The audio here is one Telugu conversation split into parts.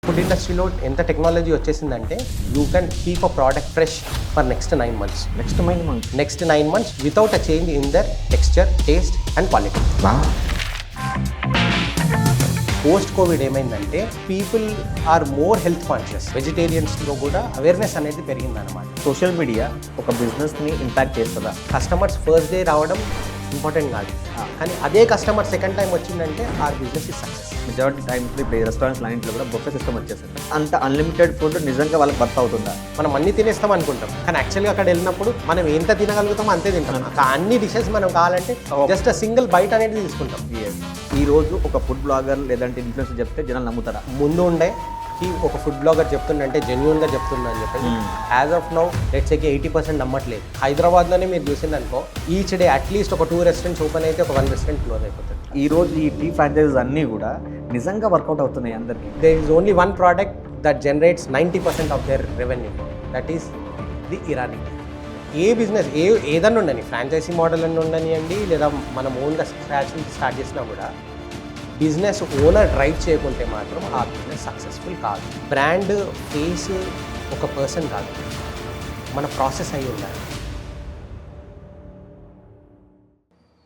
ఫుడ్ ఇండస్ట్రీలో ఎంత టెక్నాలజీ వచ్చేసిందంటే you can keep a product fresh for next 9 months. Next 9 months without a change in their texture, taste and quality. Post covid ఏమైందంటే people are more health conscious. వెజిటేరియన్స్లో కూడా అవేర్నెస్ అనేది పెరిగిందన్నమాట. సోషల్ మీడియా ఒక బిజినెస్ని ఇంపాక్ట్ చేస్తుందా? కస్టమర్స్ ఫస్ట్ డే రావడం ఇంపార్టెంట్ కాదు, కానీ అదే కస్టమర్ సెకండ్ టైం వచ్చిందంటే our business is success. Majority times ఇప్పుడు రెస్టారెంట్స్ లైన్లో కూడా బొఫే సిస్టమ్ వచ్చేసింది. అంత అన్లిమిటెడ్ ఫుడ్ నిజంగా వాళ్ళకి వర్త్ అవుతుందా? మనం అన్ని తినేస్తాం అనుకుంటాం, కానీ యాక్చువల్గా అక్కడ వెళ్ళినప్పుడు మనం ఎంత తినగలుగుతామో అంతే తింటాం. అన్ని డిషెస్ మనం కావాలంటే జస్ట్ అ సింగిల్ బైట్ అనేది తీసుకుంటాం. ఈ రోజు ఒక ఫుడ్ బ్లాగర్ లేదంటే ఇన్ఫ్లుయెన్సర్ చెప్తే జనాలు నమ్ముతారా? ముందు ఉండే ఒక ఫుడ్ బ్లాగర్ చెప్తుండే జెన్యూన్గా చెప్తున్నా అని చెప్పేసి as of now let's say 80% నమ్మట్లేదు. హైదరాబాద్లోనే మీరు చూసిందనుకో ఈచ్ డే అట్లీస్ట్ ఒక 2 restaurants ఓపెన్ అయితే ఒక 1 restaurant క్లోజ్ అయిపోతుంది. ఈ రోజు ఈ టీ ఫ్రాంచైజెస్ అన్నీ కూడా నిజంగా వర్కౌట్ అవుతున్నాయి అందరికీ. There is only one product that generates 90% of their revenue, that is the Irani. ఏ బిజినెస్ ఏదన్నా ఉండని, ఫ్రాంచైజీ మోడల్ అని ఉండనివ్వండి లేదా మనం ఓన్గా స్క్రాచ్ నుంచి స్టార్ట్ చేసినా కూడా బిజినెస్ ఓనర్ డ్రైవ్ చేయకుంటే మాత్రం ఆ బిజినెస్ సక్సెస్ఫుల్ కాదు. బ్రాండ్ ఫేస్ ఒక పర్సన్ కాదు, మన ప్రాసెస్ అయి ఉండాలి.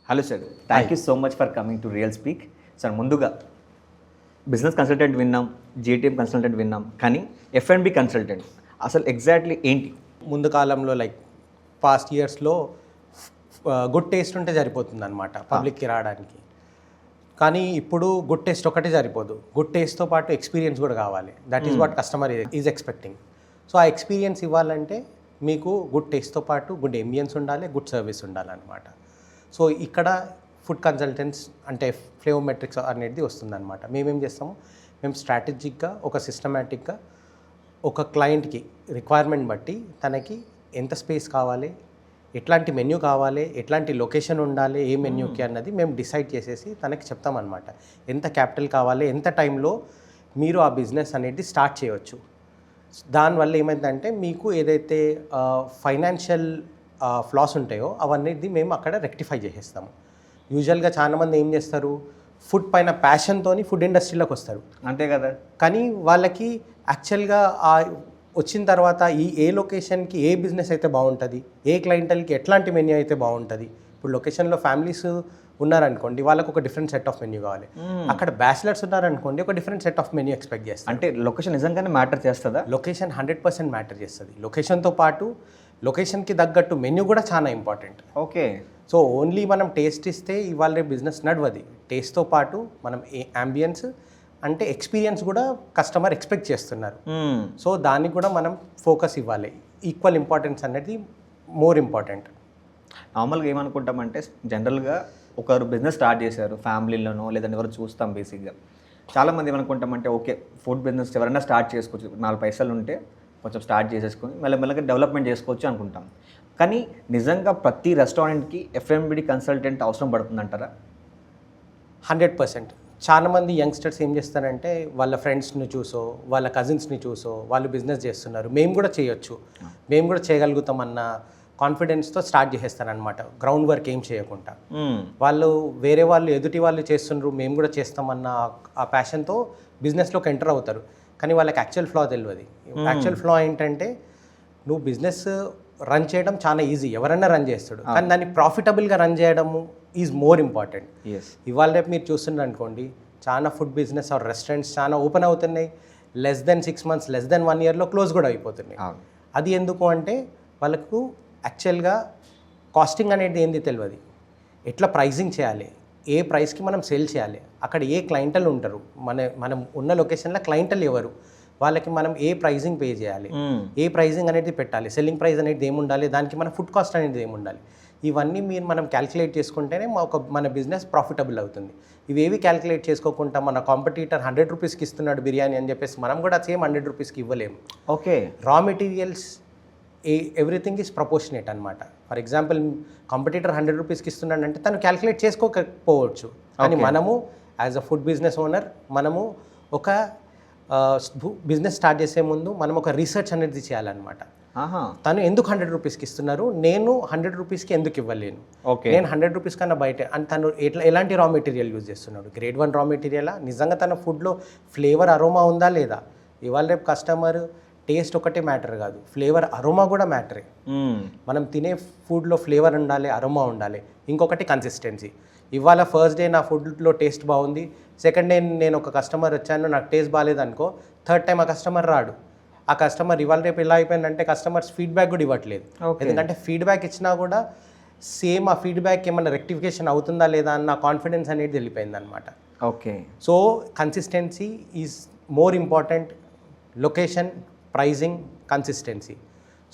Hello sir, thank you so much for coming to real speak. Sir, ముందుగా బిజినెస్ కన్సల్టెంట్ విన్నాం, జిటిఎం కన్సల్టెంట్ విన్నాం, కానీ F&B కన్సల్టెంట్ అసలు ఎగ్జాక్ట్లీ ఏంటి? ముందు కాలంలో లైక్ పాస్ట్ ఇయర్స్లో గుడ్ టేస్ట్ ఉంటే సరిపోతుంది అనమాట పబ్లిక్కి రావడానికి. కానీ ఇప్పుడు గుడ్ టేస్ట్ ఒకటే సరిపోదు, గుడ్ టేస్ట్తో పాటు ఎక్స్పీరియన్స్ కూడా కావాలి. That is what customer is expecting. So ఆ ఎక్స్పీరియన్స్ ఇవ్వాలంటే మీకు గుడ్ టేస్ట్తో పాటు గుడ్ అంబియన్స్ ఉండాలి, గుడ్ సర్వీస్ ఉండాలన్నమాట. సో ఇక్కడ ఫుడ్ కన్సల్టెంట్స్ అంటే ఫ్లేవోమెట్రిక్స్ అనేది వస్తుందన్నమాట. మేమేం చేస్తాము, మేము స్ట్రాటజిక్గా ఒక సిస్టమేటిక్గా ఒక క్లయింట్కి రిక్వైర్మెంట్ బట్టి తనకి ఎంత స్పేస్ కావాలి, ఎట్లాంటి మెన్యూ కావాలి, ఎట్లాంటి లొకేషన్ ఉండాలి ఏ మెన్యూకి అన్నది మేము డిసైడ్ చేసేసి తనకి చెప్తామన్నమాట. ఎంత క్యాపిటల్ కావాలి, ఎంత టైంలో మీరు ఆ బిజినెస్ అనేది స్టార్ట్ చేయవచ్చు. దానివల్ల ఏమైందంటే మీకు ఏదైతే ఫైనాన్షియల్ ఫ్లాస్ ఉంటాయో అవన్నీ మేము అక్కడ రెక్టిఫై చేసేస్తాము. యూజువల్గా చాలామంది ఏం చేస్తారు, ఫుడ్ పైన ప్యాషన్తో ఫుడ్ ఇండస్ట్రీలోకి వస్తారు, అంతే కదా. కానీ వాళ్ళకి యాక్చువల్గా వచ్చిన తర్వాత ఏ లొకేషన్కి ఏ బిజినెస్ అయితే బాగుంటుంది, ఏ క్లయింటల్కి ఎట్లాంటి మెన్యూ అయితే బాగుంటుంది. ఇప్పుడు లొకేషన్లో ఫ్యామిలీస్ ఉన్నారనుకోండి, వాళ్ళకు ఒక డిఫరెంట్ సెట్ ఆఫ్ మెన్యూ కావాలి. అక్కడ బ్యాచిలర్స్ ఉన్నారనుకోండి, ఒక different set of menu expect చేస్తారు. అంటే లొకేషన్ నిజంగానే మ్యాటర్ చేస్తుందా? లొకేషన్ 100% మ్యాటర్ చేస్తుంది. లొకేషన్తో పాటు లొకేషన్కి తగ్గట్టు మెన్యూ కూడా చాలా ఇంపార్టెంట్. ఓకే. సో ఓన్లీ మనం టేస్ట్ ఇస్తే ఇవాళ బిజినెస్ నడవది. టేస్ట్తో పాటు మనం అంబియన్స్ అంటే ఎక్స్పీరియన్స్ కూడా కస్టమర్ ఎక్స్పెక్ట్ చేస్తున్నారు. సో దానికి కూడా మనం ఫోకస్ ఇవ్వాలి. ఈక్వల్ ఇంపార్టెన్స్ అనేది మోర్ ఇంపార్టెంట్. నార్మల్గా ఏమనుకుంటామంటే జనరల్గా ఒకరు బిజినెస్ స్టార్ట్ చేశారు ఫ్యామిలీలోనో లేదంటే ఎవరు చూస్తాం. బేసిక్గా చాలామంది ఏమనుకుంటామంటే ఓకే ఫుడ్ బిజినెస్ ఎవరైనా స్టార్ట్ చేసుకోవచ్చు, 4 పైసలు ఉంటే కొంచెం స్టార్ట్ చేసేసుకొని మెల్లమెల్లగా డెవలప్మెంట్ చేసుకోవచ్చు అనుకుంటాం. కానీ నిజంగా ప్రతి రెస్టారెంట్కి F&B కన్సల్టెంట్ అవసరం పడుతుందంటారా? 100%. చాలామంది యంగ్స్టర్స్ ఏం చేస్తారంటే వాళ్ళ ఫ్రెండ్స్ని చూసో వాళ్ళ కజిన్స్ని చూసో వాళ్ళు బిజినెస్ చేస్తున్నారు, మేము కూడా చేయొచ్చు, మేము కూడా చేయగలుగుతాం అన్న కాన్ఫిడెన్స్తో స్టార్ట్ చేసేస్తారనమాట. గ్రౌండ్ వర్క్ ఏం చేయకుండా వాళ్ళు వేరే వాళ్ళు ఎదుటి వాళ్ళు చేస్తున్నారు, మేము కూడా చేస్తామన్న ఆ ప్యాషన్తో బిజినెస్లోకి ఎంటర్ అవుతారు. కానీ వాళ్ళకి యాక్చువల్ ఫ్లా తెలియదు. యాక్చువల్ ఫ్లా ఏంటంటే నువ్వు బిజినెస్ రన్ చేయడం చాలా ఈజీ, ఎవరైనా రన్ చేస్తాడు, కానీ దాన్ని ప్రాఫిటబుల్గా రన్ చేయడము ఈజ్ మోర్ ఇంపార్టెంట్. ఇవాళ రేపు మీరు చూస్తున్నారు అనుకోండి, చాలా ఫుడ్ బిజినెస్ ఆర్ రెస్టారెంట్స్ చాలా ఓపెన్ అవుతున్నాయి, less than 6 months, less than 1 yearలో క్లోజ్ కూడా అయిపోతున్నాయి. అది ఎందుకు అంటే వాళ్ళకు యాక్చువల్గా కాస్టింగ్ అనేది ఏంది తెలియదు, ఎట్లా ప్రైజింగ్ చేయాలి, ఏ ప్రైస్కి మనం సేల్ చేయాలి, అక్కడ ఏ క్లయింటల్ ఉంటారు, మనం ఉన్న లొకేషన్లో క్లయింటల్ ఎవరు, వాళ్ళకి మనం ఏ ప్రైజింగ్ పే చేయాలి, ఏ ప్రైజింగ్ అనేది పెట్టాలి, సెల్లింగ్ ప్రైస్ అనేది ఏముండాలి, దానికి మన ఫుడ్ కాస్ట్ అనేది ఏముండాలి, ఇవన్నీ మనం క్యాలిక్యులేట్ చేసుకుంటేనే మన బిజినెస్ ప్రాఫిటబుల్ అవుతుంది. ఇవేవి క్యాలిక్యులేట్ చేసుకోకుండా మన కాంపిటీటర్ 100 రూపీస్కి ఇస్తున్నాడు బిర్యానీ అని చెప్పేసి మనం కూడా సేమ్ 100 రూపీస్కి ఇవ్వలేము. ఓకే. రా మెటీరియల్స్ ఎవ్రీథింగ్ ఈజ్ ప్రపోర్షనేట్ అనమాట. ఫర్ ఎగ్జాంపుల్ కాంపిటీటర్ 100 రూపీస్కి ఇస్తున్నాడంటే తను క్యాలిక్యులేట్ చేసుకోకపోవచ్చు, కానీ మనము as a food business owner మనము ఒక బిజినెస్ స్టార్ట్ చేసే ముందు మనం ఒక రీసెర్చ్ అనేది చేయాలన్నమాట. తను ఎందుకు 100 రూపీస్కి ఇస్తున్నారు, నేను 100 రూపీస్కి ఎందుకు ఇవ్వలేను, నేను 100 రూపీస్ కన్నా బయట అండ్ తను ఎలాంటి రా మెటీరియల్ యూజ్ చేస్తున్నాడు, గ్రేడ్ 1 రా మెటీరియలా, నిజంగా తన ఫుడ్లో ఫ్లేవర్ అరోమా ఉందా లేదా, ఇవాళ రేపు కస్టమర్ టేస్ట్ ఒకటే మ్యాటర్ కాదు, ఫ్లేవర్ అరోమా కూడా మ్యాటరే. మనం తినే ఫుడ్లో ఫ్లేవర్ ఉండాలి, అరోమా ఉండాలి. ఇంకొకటి కన్సిస్టెన్సీ. ఇవాళ ఫస్ట్ డే నా ఫుడ్లో టేస్ట్ బాగుంది, సెకండ్ డే నేను ఒక కస్టమర్ వచ్చాను నాకు టేస్ట్ బాగాలేదు అనుకో, థర్డ్ టైం ఆ కస్టమర్ రాడు. ఆ కస్టమర్ ఇవాళ రేపు ఎలా అయిపోయిందంటే కస్టమర్స్ ఫీడ్బ్యాక్ కూడా ఇవ్వట్లేదు. ఎందుకంటే ఫీడ్బ్యాక్ ఇచ్చినా కూడా సేమ్ ఆ ఫీడ్బ్యాక్ ఏమైనా రెక్టిఫికేషన్ అవుతుందా లేదా అన్న కాన్ఫిడెన్స్ అనేది వెళ్ళిపోయింది అనమాట. Okay. So consistency is more important. Location, pricing, consistency.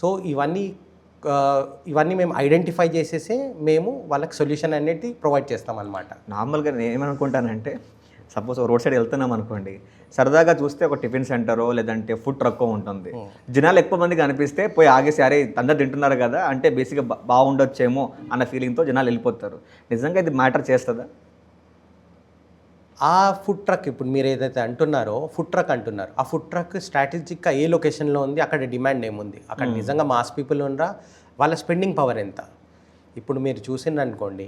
So ఇవన్నీ మేము ఐడెంటిఫై చేసేసి మేము వాళ్ళకి సొల్యూషన్ అనేది ప్రొవైడ్ చేస్తాం అనమాట. నార్మల్గా నేను ఏమనుకుంటానంటే, సపోజ్ రోడ్ సైడ్ వెళ్తున్నాం అనుకోండి, సరదాగా చూస్తే ఒక టిఫిన్ సెంటరో లేదంటే ఫుడ్ ట్రక్కో ఉంటుంది. జనాలు ఎక్కువ మంది కనిపిస్తే పోయి ఆగేసి అరే అందరు తింటున్నారు కదా అంటే బేసిక్గా బాగుండొచ్చేమో అన్న ఫీలింగ్తో జనాలు వెళ్ళిపోతారు. నిజంగా ఇది మ్యాటర్ చేస్తుందా? ఆ ఫుడ్ ట్రక్ ఇప్పుడు మీరు ఏదైతే అంటున్నారో ఫుడ్ ట్రక్ అంటున్నారు, ఆ ఫుడ్ ట్రక్ స్ట్రాటజిక్గా ఏ లొకేషన్లో ఉంది, అక్కడ డిమాండ్ ఏముంది, అక్కడ నిజంగా మాస్ పీపుల్ ఉండరా, వాళ్ళ స్పెండింగ్ పవర్ ఎంత. ఇప్పుడు మీరు చూసిందనుకోండి,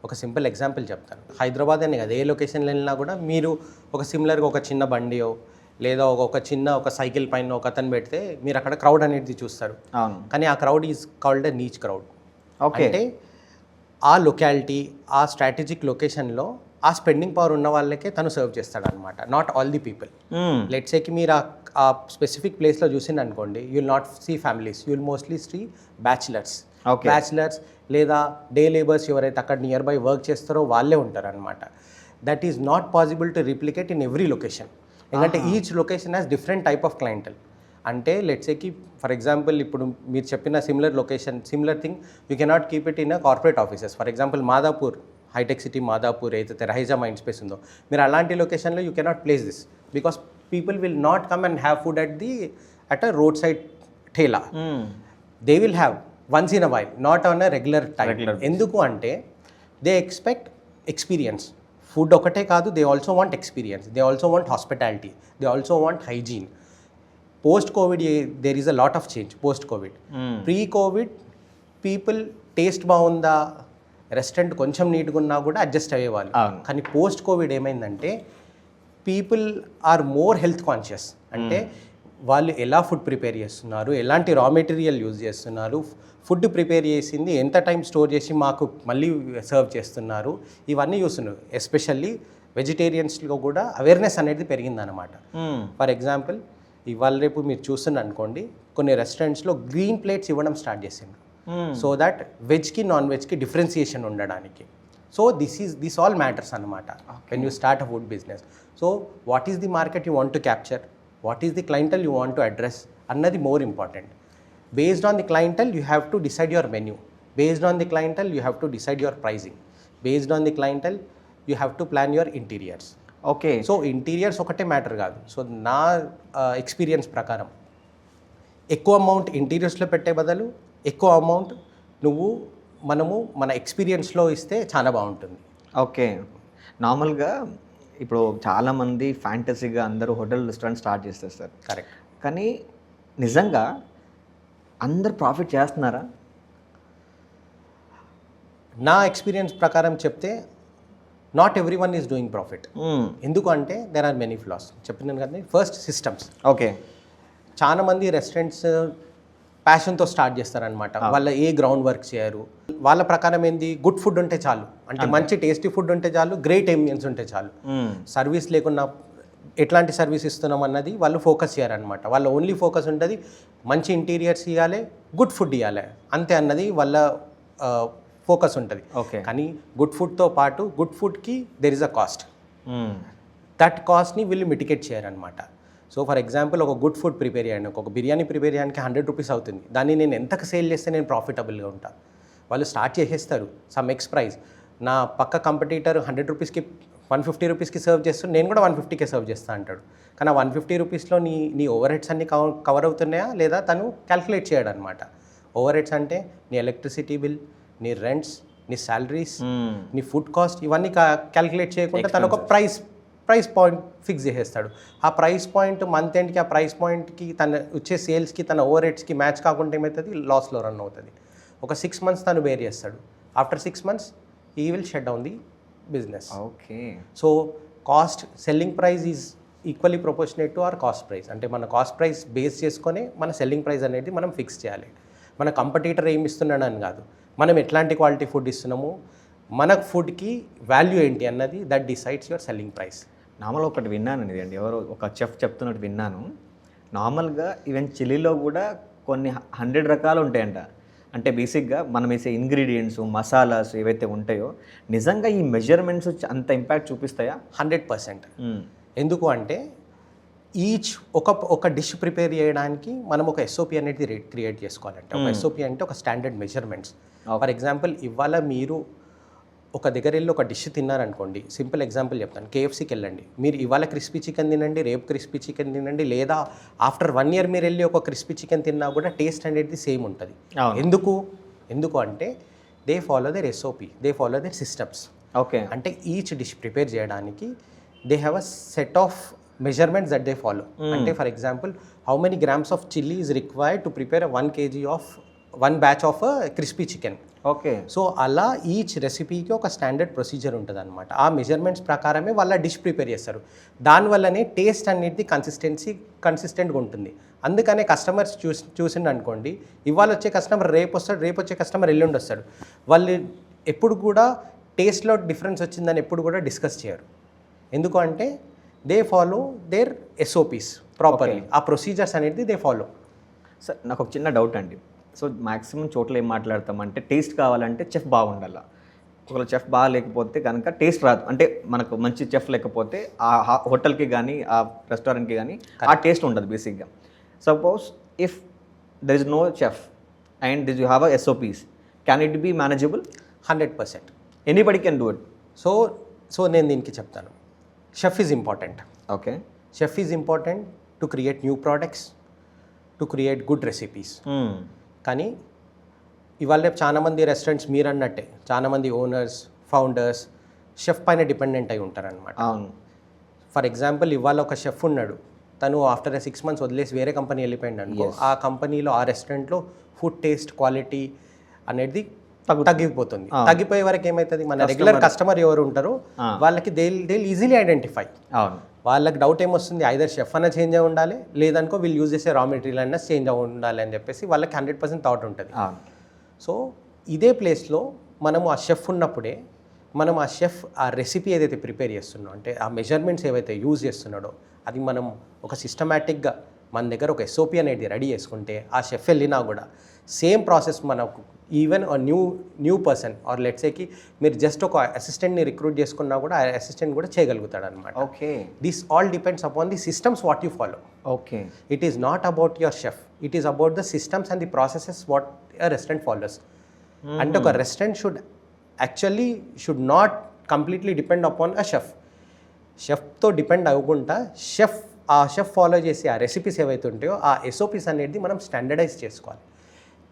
ఒక సింపుల్ ఎగ్జాంపుల్ చెప్తాను. హైదరాబాద్ అనే కదా, ఏ లొకేషన్లో వెళ్ళినా కూడా మీరు ఒక సిమిలర్గా ఒక చిన్న బండియో లేదా ఒక సైకిల్ పైన ఒక అతను పెడితే మీరు అక్కడ క్రౌడ్ అనేది చూస్తారు. కానీ ఆ crowd is called a niche crowd. అంటే ఆ లొకాలిటీ, ఆ స్ట్రాటజిక్ లొకేషన్లో ఆ స్పెండింగ్ పవర్ ఉన్న వాళ్ళకే తను సర్వ్ చేస్తాడు అనమాట, not all the people. Let's సేకి మీరు ఆ స్పెసిఫిక్ ప్లేస్లో చూసింది అనుకోండి, you will not see families, you will mostly see bachelors లేదా డే లేబర్స్ ఎవరైతే అక్కడ నియర్ బై వర్క్ చేస్తారో వాళ్ళే ఉంటారు అనమాట. That is not possible to replicate in every location. ఎందుకంటే each location has different type of clientele. అంటే లెట్స్ సేకి ఫర్ ఎగ్జాంపుల్ ఇప్పుడు మీరు చెప్పిన similar thing you cannot keep it in a corporate offices. For example Madhapur, Hitech City Madhapur ఏదైతే రహైజా మైండ్ స్పేస్ ఉందో, మీరు అలాంటి లొకేషన్లో you cannot place this because people will not come and have food at a road side thela. They will have once in a while, not on a regular time. ఎందుకు అంటే దే ఎక్స్పెక్ట్ ఎక్స్పీరియన్స్. ఫుడ్ ఒకటే కాదు, they also want experience, they also want hospitality, they also want hygiene. Post covid there is a lot of change. Post covid, pre covid people taste బాగుందా, రెస్టారెంట్ కొంచెం నీట్గా ఉన్నా కూడా అడ్జస్ట్ అయ్యేవాళ్ళు. కానీ పోస్ట్ కోవిడ్ ఏమైందంటే people are more health conscious. అంటే వాళ్ళు ఎలా ఫుడ్ ప్రిపేర్ చేస్తున్నారు, ఎలాంటి రా మెటీరియల్ యూజ్ చేస్తున్నారు, ఫుడ్ ప్రిపేర్ చేసింది ఎంత టైం స్టోర్ చేసి మాకు మళ్ళీ సర్వ్ చేస్తున్నారు, ఇవన్నీ చూస్తున్నారు. ఎస్పెషల్లీ వెజిటేరియన్స్లో కూడా అవేర్నెస్ అనేది పెరిగిందనమాట. ఫర్ ఎగ్జాంపుల్ ఇవాళ రేపు మీరు చూస్తున్నారు అనుకోండి, కొన్ని రెస్టారెంట్స్లో గ్రీన్ ప్లేట్స్ ఇవ్వడం స్టార్ట్ చేసిండ్రు, సో దట్ వెజ్కి నాన్ వెజ్కి డిఫరెన్సియేషన్ ఉండడానికి. సో దిస్ ఆల్ మ్యాటర్స్ అనమాట when you start a food business. So what is the market you want to capture, what is the clientele you want to address అన్నది more important. Based on the clientele you have to decide your menu, based on the clientele you have to decide your pricing, based on the clientele you have to plan your interiors. Okay. So interiors ఒకటే మ్యాటర్ కాదు. సో నా ఎక్స్పీరియన్స్ ప్రకారం ఎక్కువ అమౌంట్ ఇంటీరియర్స్లో పెట్టే బదులు ఎక్కువ అమౌంట్ మనము మన ఎక్స్పీరియన్స్లో ఇస్తే చాలా బాగుంటుంది. ఓకే. నార్మల్గా ఇప్పుడు చాలామంది ఫ్యాంటసీగా అందరూ హోటల్ రెస్టారెంట్ స్టార్ట్ చేస్తారు సార్. కరెక్ట్. కానీ నిజంగా అందరు ప్రాఫిట్ చేస్తున్నారా? నా ఎక్స్పీరియన్స్ ప్రకారం చెప్తే not every one is doing profit. ఎందుకు అంటే దెర్ ఆర్ మెనీ ఫ్లాస్. చెప్పినాను కదా, ఫస్ట్ సిస్టమ్స్. ఓకే. చాలా మంది రెస్టారెంట్స్ ప్యాషన్తో స్టార్ట్ చేస్తారనమాట. వాళ్ళ ఏ గ్రౌండ్ వర్క్ చేయరు. వాళ్ళ ప్రకారం ఏంది, గుడ్ ఫుడ్ ఉంటే చాలు, అంటే మంచి టేస్టీ ఫుడ్ ఉంటే చాలు, గ్రేట్ అంబియన్స్ ఉంటే చాలు, సర్వీస్ లేకున్నా ఎట్లాంటి సర్వీస్ ఇస్తున్నాం అన్నది వాళ్ళు ఫోకస్ చేయాలన్నమాట. వాళ్ళ ఓన్లీ ఫోకస్ ఉంటుంది మంచి ఇంటీరియర్స్ ఇవ్వాలి, గుడ్ ఫుడ్ ఇవ్వాలి, అంతే అన్నది వాళ్ళ ఫోకస్ ఉంటుంది. ఓకే. కానీ గుడ్ ఫుడ్తో పాటు గుడ్ ఫుడ్కి there is a cost. That కాస్ట్ని వీళ్ళు మిటికేట్ చేయరనమాట. సో ఫర్ ఎగ్జాంపుల్ ఒక గుడ్ ఫుడ్ ప్రిపేర్ చేయడానికి, ఒక బిర్యానీ ప్రిపేర్ చేయడానికి 100 రూపీస్ అవుతుంది. దాన్ని నేను ఎంతకు సేల్ చేస్తే నేను ప్రాఫిటబుల్గా ఉంటాను. వాళ్ళు స్టార్ట్ చేసేస్తారు సమ్ ఎక్స్ ప్రైస్. నా పక్క కంపిటీటర్ 100 రూపీస్కి 150 రూపీస్కి సర్వ్ చేస్తాను, నేను కూడా 150కే సర్వ్ చేస్తాను అంటాడు. కానీ 150 రూపీస్లో నీ ఓవర్ హెడ్స్ అన్నీ కవర్ అవుతున్నాయా లేదా తను క్యాల్కులేట్ చేయడం అనమాట. ఓవర్ హెడ్స్ అంటే నీ ఎలక్ట్రిసిటీ బిల్, నీ రెంట్స్, నీ శాలరీస్, నీ ఫుడ్ కాస్ట్, ఇవన్నీ క్యాల్కులేట్ చేయకుండా తను ఒక ప్రైస్ పాయింట్ ఫిక్స్ చేసేస్తాడు. ఆ ప్రైస్ పాయింట్ మంత్ ఎండ్కి, ఆ ప్రైస్ పాయింట్కి తన వచ్చే సేల్స్కి, తన ఓవర్ హెడ్స్కి మ్యాచ్ కాకుండా ఏమవుతుంది, లాస్లో రన్ అవుతుంది. ఒక 6 months తను బేర్ చేస్తాడు. ఆఫ్టర్ 6 months ఈ will shut down the business. Okay. So cost, selling price is equally proportionate to our cost price. అంటే మన కాస్ట్ ప్రైస్ బేస్ చేసుకొని మన సెల్లింగ్ ప్రైస్ అనేది మనం ఫిక్స్ చేయాలి. మన కంపిటీటర్ ఏమి ఇస్తున్నాడని కాదు, మనం ఎట్లాంటి క్వాలిటీ ఫుడ్ ఇస్తున్నాము, మన ఫుడ్కి వాల్యూ ఏంటి అన్నది that decides your selling price. Normal ఒకటి విన్నాను అండి, ఎవరో ఒక చెఫ్ చెప్తున్నట్టు విన్నాను. నార్మల్గా ఈవెన్ చిల్లీలో కూడా కొన్ని 100 రకాలు ఉంటాయంట. అంటే బేసిక్గా మనం వేసే ఇంగ్రీడియంట్స్, మసాలాస్ ఏవైతే ఉంటాయో నిజంగా ఈ మెజర్మెంట్స్ అంత ఇంపాక్ట్ చూపిస్తాయా? 100%. ఎందుకు అంటే ఈచ్ ఒక డిష్ ప్రిపేర్ చేయడానికి మనం ఒక ఎస్ఓపి అనేది క్రియేట్ చేసుకోవాలంటే, ఒక ఎస్ఓపి అంటే ఒక స్టాండర్డ్ మెజర్మెంట్స్. ఫర్ ఎగ్జాంపుల్ ఇవాళ మీరు ఒక దగ్గర వెళ్ళి ఒక డిష్ తిన్నారనుకోండి, సింపుల్ ఎగ్జాంపుల్ చెప్తాను, కేఎఫ్సీకి వెళ్ళండి, మీరు ఇవాళ క్రిస్పీ చికెన్ తినండి, రేపు క్రిస్పీ చికెన్ తినండి, లేదా ఆఫ్టర్ 1 year మీరు వెళ్ళి ఒక క్రిస్పీ చికెన్ తిన్నా కూడా టేస్ట్ అనేది సేమ్ ఉంటుంది. ఎందుకు అంటే they follow their SOP, they follow their systems. Okay. అంటే ఈచ్ డిష్ ప్రిపేర్ చేయడానికి they have a set of measurements that they follow. అంటే for example how many grams of chilli is required to prepare 1 kg of 1 batch of crispy chicken. Okay. So అలా ఈచ్ రెసిపీకి ఒక స్టాండర్డ్ ప్రొసీజర్ ఉంటుంది అనమాట. ఆ మెజర్మెంట్స్ ప్రకారమే వాళ్ళ డిష్ ప్రిపేర్ చేస్తారు. దానివల్లనే టేస్ట్ అనేది కన్సిస్టెంట్గా ఉంటుంది. అందుకనే కస్టమర్స్ చూసిండు అనుకోండి, ఇవాళ వచ్చే కస్టమర్ రేపు వస్తాడు, రేపు వచ్చే కస్టమర్ ఎల్లుండి వస్తాడు, వాళ్ళు ఎప్పుడు కూడా టేస్ట్లో డిఫరెన్స్ వచ్చిందని ఎప్పుడు కూడా డిస్కస్ చేయరు. ఎందుకు అంటే they follow their SOPs properly. ఆ ప్రొసీజర్స్ అనేది దే ఫాలో. సార్ నాకు ఒక చిన్న డౌట్ అండి. సో మ్యాక్సిమం చోట్ల ఏం మాట్లాడతామంటే టేస్ట్ కావాలంటే చెఫ్ బాగుండాలి. ఒకవేళ చెఫ్ బాగా లేకపోతే కనుక టేస్ట్ రాదు. అంటే మనకు మంచి చెఫ్ లేకపోతే ఆ హోటల్కి కానీ ఆ రెస్టారెంట్కి కానీ ఆ టేస్ట్ ఉండదు బేసిక్గా. Suppose if there is no chef and you have a SOPs, can it be manageable? 100%. Anybody can do it. So నేను దీనికి చెప్తాను, chef is important. Okay. Chef is important to create new products, to create good recipes. కానీ ఇవాళ రేపు చాలామంది రెస్టారెంట్స్ మీరు అన్నట్టే చాలామంది ఓనర్స్, ఫౌండర్స్ షెఫ్ పైన డిపెండెంట్ అయి ఉంటారనమాట. అవును. ఫర్ ఎగ్జాంపుల్ ఇవాళ ఒక షెఫ్ ఉన్నాడు, తను ఆఫ్టర్ 6 months వదిలేసి వేరే కంపెనీ వెళ్ళిపోయింది అనుకో, ఆ కంపెనీలో ఆ రెస్టారెంట్లో ఫుడ్ టేస్ట్ క్వాలిటీ అనేది తగ్గిపోతుంది. తగ్గిపోయే వరకు ఏమవుతుంది, మన రెగ్యులర్ కస్టమర్ ఎవరు ఉంటారో వాళ్ళకి దే ఈజీలీ ఐడెంటిఫై. అవును. వాళ్ళకి డౌట్ ఏమొస్తుంది, ఐదర్ షెఫ్ అన్న చేంజ్ అయి ఉండాలి, లేదనుకో వీళ్ళు యూజ్ చేసే రా మెటీరియల్ అన్న చేంజ్ అయి ఉండాలి అని చెప్పేసి వాళ్ళకి 100% థాట్ ఉంటుంది. సో ఇదే ప్లేస్లో మనము ఆ షెఫ్ ఉన్నప్పుడే మనం ఆ షెఫ్ ఆ రెసిపీ ఏదైతే ప్రిపేర్ చేస్తున్నాడో, అంటే ఆ మెజర్మెంట్స్ ఏవైతే యూజ్ చేస్తున్నాడో అది మనం ఒక సిస్టమేటిక్గా మన దగ్గర ఒక ఎస్ఓపి అనేది రెడీ చేసుకుంటే ఆ షెఫ్ వెళ్ళినా కూడా సేమ్ ప్రాసెస్ మనకు ఈవెన్ న్యూ పర్సన్ ఆర్ లెట్సేకి మీరు జస్ట్ ఒక అసిస్టెంట్ని రిక్రూట్ చేసుకున్నా కూడా ఆ అసిస్టెంట్ కూడా చేయగలుగుతాడు అనమాట. Okay. This all depends upon the systems what you follow. Okay. It is not about your chef, it is about the systems and the processes what a restaurant follows. అంటే ఒక restaurant should not completely depend upon a chef. షెఫ్తో డిపెండ్ అవ్వకుండా ఆ షెఫ్ ఫాలో చేసే ఆ రెసిపీస్ ఏవైతే ఉంటాయో ఆ ఎస్ఓపీస్ అనేది మనం స్టాండర్డైజ్ చేసుకోవాలి.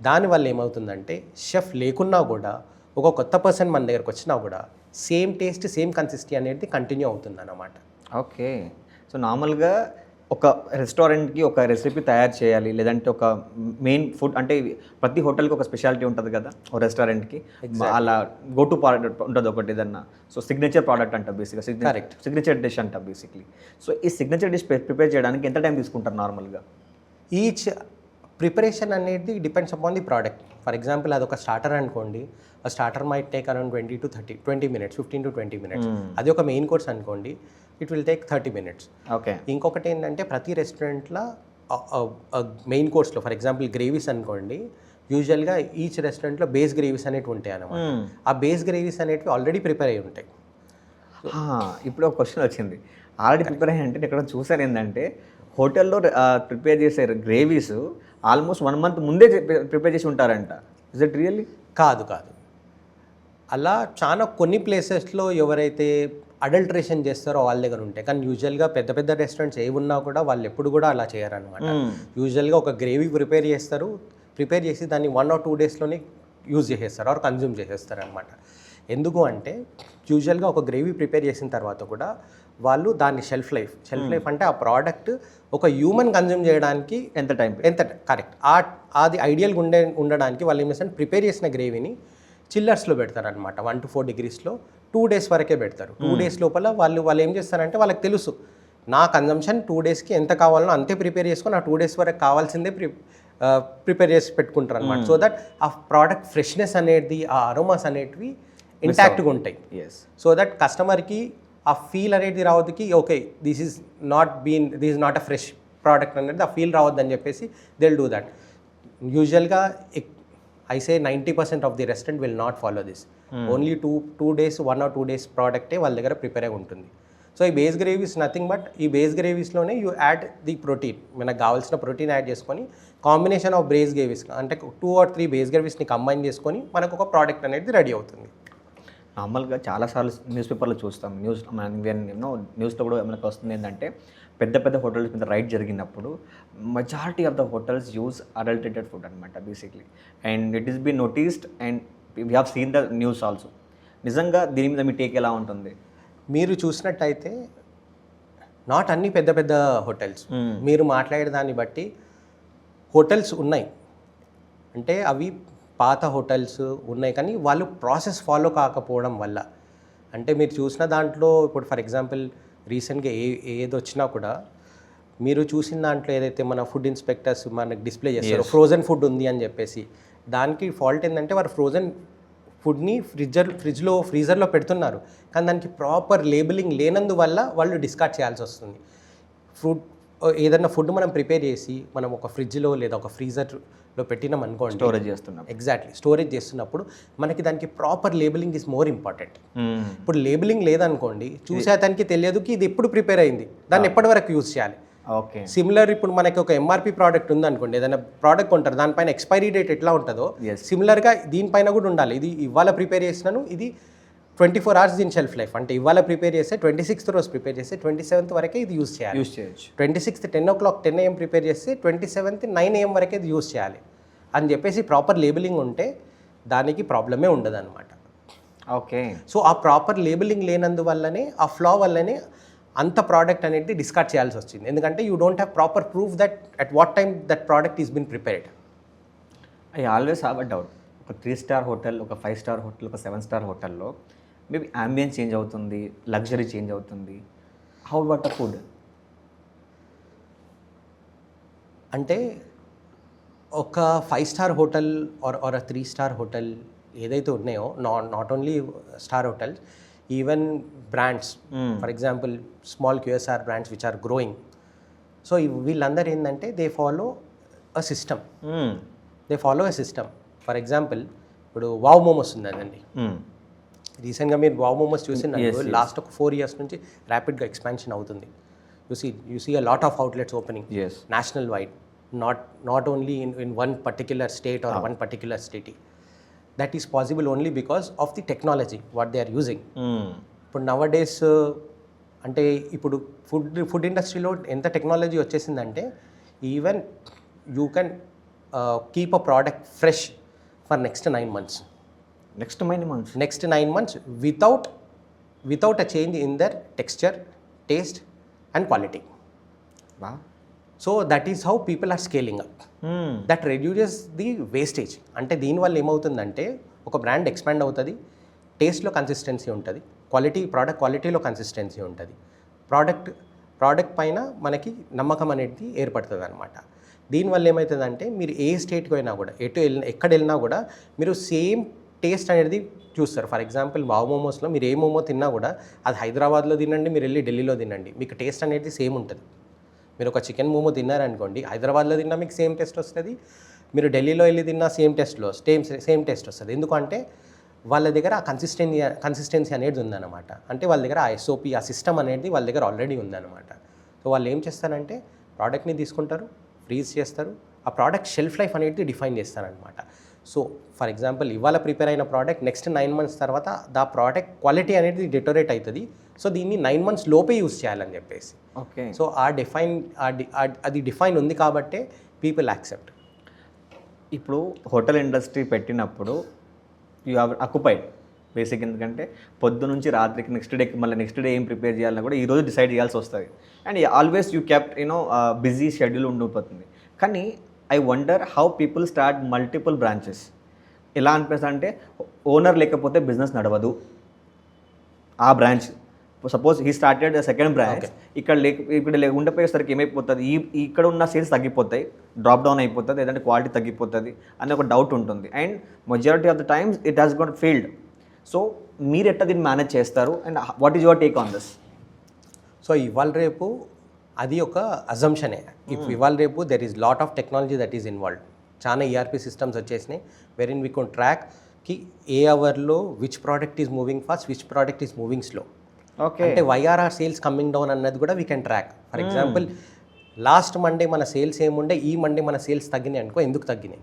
దానివల్ల ఏమవుతుందంటే షెఫ్ లేకున్నా కూడా ఒక కొత్త పర్సన్ మన దగ్గరకు వచ్చినా కూడా సేమ్ టేస్ట్, సేమ్ కన్సిస్టెన్సీ అనేది కంటిన్యూ అవుతుంది అన్నమాట. ఓకే. సో నార్మల్గా ఒక రెస్టారెంట్కి ఒక రెసిపీ తయారు చేయాలి, లేదంటే ఒక మెయిన్ ఫుడ్, అంటే ప్రతి హోటల్కి ఒక స్పెషాలిటీ ఉంటుంది కదా ఒక రెస్టారెంట్కి, అలా గో టు ప్రోడక్ట్ ఉంటుంది ఒకటి ఏదన్నా. సో సిగ్నేచర్ ప్రోడక్ట్ అంట బేసిక్గా, సిగ్నేచర్ డిష్ అంట బేసిక్లీ. సో ఈ సిగ్నేచర్ డిష్ ప్రిపేర్ చేయడానికి ఎంత టైం తీసుకుంటారు నార్మల్గా? ఈచ్ ప్రిపరేషన్ అనేది depends upon the product. For example అది ఒక స్టార్టర్ అనుకోండి, ఆ starter might take around 20 minutes, 15 to 20 minutes. అది ఒక మెయిన్ కోర్స్ అనుకోండి, it will take 30 minutes. Okay. ఇంకొకటి ఏంటంటే ప్రతి రెస్టారెంట్లో మెయిన్ కోర్స్లో ఫర్ ఎగ్జాంపుల్ గ్రేవీస్ అనుకోండి, యూజువల్గా ఈచ్ రెస్టారెంట్లో బేస్ గ్రేవీస్ అనేవి ఉంటాయి అన్నమాట. ఆ బేస్ గ్రేవీస్ అనేవి ఆల్రెడీ ప్రిపేర్ అయ్యి ఉంటాయి. ఇప్పుడు ఒక క్వశ్చన్ వచ్చింది, ఆల్రెడీ ప్రిపేర్ అయ్యి అంటే నేను ఇక్కడ చూసాను ఏంటంటే హోటల్లో ప్రిపేర్ చేసే గ్రేవీస్ ఆల్మోస్ట్ 1 month ముందే ప్రిపేర్ చేసి ఉంటారంట. Is it really? కాదు. అలా చాలా కొన్ని ప్లేసెస్లో ఎవరైతే అడల్ట్రేషన్ చేస్తారో వాళ్ళ దగ్గర ఉంటాయి, కానీ యూజువల్గా పెద్ద రెస్టారెంట్స్ ఏ ఉన్నా కూడా వాళ్ళు ఎప్పుడు కూడా అలా చేయరనమాట. యూజువల్గా ఒక గ్రేవీ ప్రిపేర్ చేసి దాన్ని 1 or 2 daysలోనే యూజ్ చేసేస్తారు ఆర్ కన్జ్యూమ్ చేసేస్తారు అనమాట. ఎందుకు అంటే యూజువల్గా ఒక గ్రేవీ ప్రిపేర్ చేసిన తర్వాత కూడా వాళ్ళు దాన్ని షెల్ఫ్ లైఫ్ అంటే ఆ ప్రోడక్ట్ ఒక హ్యూమన్ కన్జ్యూమ్ చేయడానికి ఎంత కరెక్ట్ అది ఐడియల్గా ఉండడానికి వాళ్ళు ఏం చేస్తారు, ప్రిపేర్ చేసిన గ్రేవీని చిల్లర్స్లో పెడతారనమాట. 1 to 4 degreesలో 2 days వరకే పెడతారు. 2 days లోపల వాళ్ళు ఏం చేస్తారంటే వాళ్ళకి తెలుసు నా కన్జంప్షన్ 2 డేస్కి ఎంత కావాలనో అంతే ప్రిపేర్ చేసుకొని ఆ 2 డేస్ వరకు కావాల్సిందే ప్రిపేర్ చేసి పెట్టుకుంటారు అనమాట. సో దట్ ఆ ప్రోడక్ట్ ఫ్రెష్నెస్ అనేది, ఆ అరోమాస్ అనేటివి ఇంటాక్ట్గా ఉంటాయి. ఎస్. సో దట్ కస్టమర్కి ఆ ఫీల్ అనేది రావద్దుకి, okay this is not a fresh product అనేది ఆ ఫీల్ రావద్దని చెప్పేసి దే విల్ డూ దట్. యూజువల్గా I say 90% of the restaurant will not follow this. Only two days 1 or 2 days ప్రోడక్టే వాళ్ళ దగ్గర ప్రిపేర్ అయి ఉంటుంది. సో ఈ బేస్ గ్రేవీస్ నథింగ్ బట్ ఈ బేస్ గ్రేవీస్లోనే యూ యాడ్ ది ప్రోటీన్, మనకు కావాల్సిన ప్రోటీన్ యాడ్ చేసుకొని కాంబినేషన్ ఆఫ్ బేస్ గ్రేవీస్ అంటే 2 or 3 బేస్ గ్రేవీస్ని కంబైన్ చేసుకొని మనకు ఒక ప్రోడక్ట్ అనేది రెడీ అవుతుంది. నార్మల్గా చాలాసార్లు న్యూస్ పేపర్లో చూస్తాం, న్యూస్లో కూడా మనకు వస్తుంది ఏంటంటే పెద్ద పెద్ద హోటల్స్ మీద రైడ్ జరిగినప్పుడు majority of the hotels use adulterated food అనమాట basically. And it is be noticed and we have seen the news also. నిజంగా దీని మీద మీ టేక్ ఎలా ఉంటుంది? మీరు చూసినట్టయితే నాట్ అన్ని పెద్ద పెద్ద హోటల్స్, మీరు మాట్లాడే దాన్ని బట్టి హోటల్స్ ఉన్నాయి అంటే అవి పాత హోటల్స్ ఉన్నాయి, కానీ వాళ్ళు ప్రాసెస్ ఫాలో కాకపోవడం వల్ల. అంటే మీరు చూసిన దాంట్లో ఇప్పుడు ఫర్ ఎగ్జాంపుల్ రీసెంట్గా ఏది వచ్చినా కూడా మీరు చూసిన దాంట్లో ఏదైతే మన ఫుడ్ ఇన్స్పెక్టర్స్ మనకు డిస్ప్లే చేస్తారో ఫ్రోజన్ ఫుడ్ ఉంది అని చెప్పేసి, దానికి ఫాల్ట్ ఏంటంటే వారు ఫ్రోజన్ ఫుడ్ని ఫ్రీజర్లో పెడుతున్నారు, కానీ దానికి ప్రాపర్ లేబులింగ్ లేనందువల్ల వాళ్ళు డిస్కార్డ్ చేయాల్సి వస్తుంది. ఏదైనా ఫుడ్ మనం ప్రిపేర్ చేసి మనం ఒక ఫ్రిడ్జ్లో లేదా ఒక ఫ్రీజర్లో పెట్టినాం అనుకోండి, స్టోరేజ్ చేస్తున్నాం. ఎగ్జాక్ట్లీ, స్టోరేజ్ చేస్తున్నప్పుడు మనకి దానికి proper labelling is more important. ఇప్పుడు లేబులింగ్ లేదనుకోండి, చూసే అతనికి తెలియదు కి ఇది ఎప్పుడు ప్రిపేర్ అయింది, దాన్ని ఎప్పటి వరకు యూజ్ చేయాలి. ఓకే. సిమిలర్ ఇప్పుడు మనకి ఒక ఎంఆర్పి ప్రోడక్ట్ ఉందనుకోండి, ఏదైనా ప్రోడక్ట్ కొంటారు దానిపైన ఎక్స్పైరీ డేట్ ఎట్లా ఉంటుందో సిమిలర్గా దీనిపైన కూడా ఉండాలి. ఇది ఇవాళ ప్రిపేర్ చేసినాను, ఇది 24 hours దీని షెల్ఫ్ లైఫ్, అంటే ఇవాళ ప్రిపేర్ చేస్తే 26th రోజు ప్రిపేర్ చేస్తే 27th వరకే ఇది యూజ్ చేయాలి. 26th 10 o'clock 10 AM ప్రిపేర్ చేస్తే 27th 9 AM వరకే ఇది యూజ్ చేయాలి అని చెప్పేసి ప్రాపర్ లేబులింగ్ ఉంటే దానికి ప్రాబ్లమే ఉండదు అనమాట. ఓకే. సో ఆ ప్రాపర్ లేబులింగ్ లేనందువల్లనే, ఆ ఫ్లా వల్లనే అంత ప్రోడక్ట్ అనేది డిస్కార్డ్ చేయాల్సి వచ్చింది. ఎందుకంటే you don't have proper proof that at what time that product is been prepared. I always have a doubt, ఒక 3 star హోటల్, ఒక 5 star హోటల్, ఒక 7 star హోటల్లో మేబీ అంబియన్స్ చేంజ్ అవుతుంది, లగ్జరీ చేంజ్ అవుతుంది. How about the food? అంటే ఒక 5 star hotel or 3 star hotel ఏదైతే ఉన్నాయో, not only star hotels, even brands, for example small QSR brands which are growing. So వీళ్ళందరూ ఏంటంటే they follow a system. For example ఇప్పుడు వావ్ మోమోస్ ఉందండి, రీసెంట్గా మీరు వావ్ మోమోస్ చూసినారు, లాస్ట్ ఒక 4 years నుంచి ర్యాపిడ్గా ఎక్స్పాన్షన్ అవుతుంది. You see a lot of outlets opening national wide, not only in one particular state or one particular city. That is possible only because of the technology what they are using. ఇప్పుడు నవ డేస్ అంటే ఇప్పుడు ఫుడ్ ఇండస్ట్రీలో ఎంత టెక్నాలజీ వచ్చేసిందంటే even you can keep a product fresh for next 9 months. Next 9 months without a change in their texture, taste and quality. Wow. So that is how people are scaling up. That reduces the wastage. అంటే దీనివల్ల ఏమవుతుందంటే ఒక బ్రాండ్ ఎక్స్పాండ్ అవుతుంది, టేస్ట్లో కన్సిస్టెన్సీ ఉంటుంది, ప్రోడక్ట్ క్వాలిటీలో కన్సిస్టెన్సీ ఉంటుంది, ప్రోడక్ట్ పైన మనకి నమ్మకం అనేది ఏర్పడుతుంది అనమాట. దీనివల్ల ఏమవుతుందంటే మీరు ఏ స్టేట్కి పోయినా కూడా, ఎక్కడ వెళ్ళినా కూడా మీరు సేమ్ టేస్ట్ అనేది చూస్తారు. ఫర్ ఎగ్జాంపుల్ వావ్ మోమోస్లో మీరు ఏ మోమో తిన్నా కూడా అది హైదరాబాద్లో తినండి, మీరు వెళ్ళి ఢిల్లీలో తినండి, మీకు టేస్ట్ అనేది సేమ్ ఉంటుంది. మీరు ఒక చికెన్ మోమో తిన్నారనుకోండి, హైదరాబాద్లో తిన్నా మీకు సేమ్ టేస్ట్ వస్తుంది, మీరు ఢిల్లీలో వెళ్ళి తిన్నా సేమ్ టేస్ట్ వస్తుంది. ఎందుకంటే వాళ్ళ దగ్గర ఆ కన్సిస్టెన్సీ అనేది ఉందన్నమాట. అంటే వాళ్ళ దగ్గర ఆ SOP, ఆ సిస్టమ్ అనేది వాళ్ళ దగ్గర ఆల్రెడీ ఉందన్నమాట. సో వాళ్ళు ఏం చేస్తారంటే ప్రోడక్ట్ని తీసుకుంటారు, ఫ్రీజ్ చేస్తారు, ఆ ప్రోడక్ట్ షెల్ఫ్ లైఫ్ అనేది డిఫైన్ చేస్తారనమాట. సో ఫర్ ఎగ్జాంపుల్ ఇవాళ ప్రిపేర్ అయిన ప్రోడక్ట్ నెక్స్ట్ 9 months తర్వాత దా ప్రోడక్ట్ క్వాలిటీ అనేది డిటోరేట్ అవుతుంది. సో దీన్ని 9 months లోపే యూజ్ చేయాలని చెప్పేసి. ఓకే. సో అది డిఫైన్ ఉంది కాబట్టే పీపుల్ యాక్సెప్ట్. ఇప్పుడు హోటల్ ఇండస్ట్రీ పెట్టినప్పుడు యూ హ్యావ్ అక్యుపైడ్ బేసిక్, ఎందుకంటే పొద్దు నుంచి రాత్రికి నెక్స్ట్ డే ఏం ప్రిపేర్ చేయాలన్నా కూడా ఈరోజు డిసైడ్ చేయాల్సి వస్తుంది. And always you kept busy schedule ఉండిపోతుంది. కానీ I wonder how people start multiple branches. ఎలా అనిపిస్తుంది అంటే ఓనర్ లేకపోతే బిజినెస్ నడవదు, ఆ branch suppose he started second branch, ఇక్కడ ఉండపోయేసరికి ఏమైపోతుంది, ఇక్కడ ఉన్న సేల్స్ తగ్గిపోతాయి, డ్రాప్ డౌన్ అయిపోతుంది, లేదంటే క్వాలిటీ తగ్గిపోతుంది అనే ఒక డౌట్ ఉంటుంది. And majority of the times it has got field. So మీరు ఎట్లా దీన్ని మేనేజ్ చేస్తారు and what is your take on this? So ఇవాళ రేపు అది ఒక అజంప్షనే. ఇవాళ రేపు there is lot of technology that is involved. చాలా ఈఆర్పీ సిస్టమ్స్ వచ్చేసినాయి where in we can track కి ఏ అవర్లో which product is moving fast, which product is moving slow. Okay, అంటే వైఆర్ఆర్ సేల్స్ కమింగ్ డౌన్ అన్నది కూడా we can track. For example last Monday మన సేల్స్ ఏముండే, ఈ మండే మన సేల్స్ తగ్గినాయి అనుకో, ఎందుకు తగ్గినాయి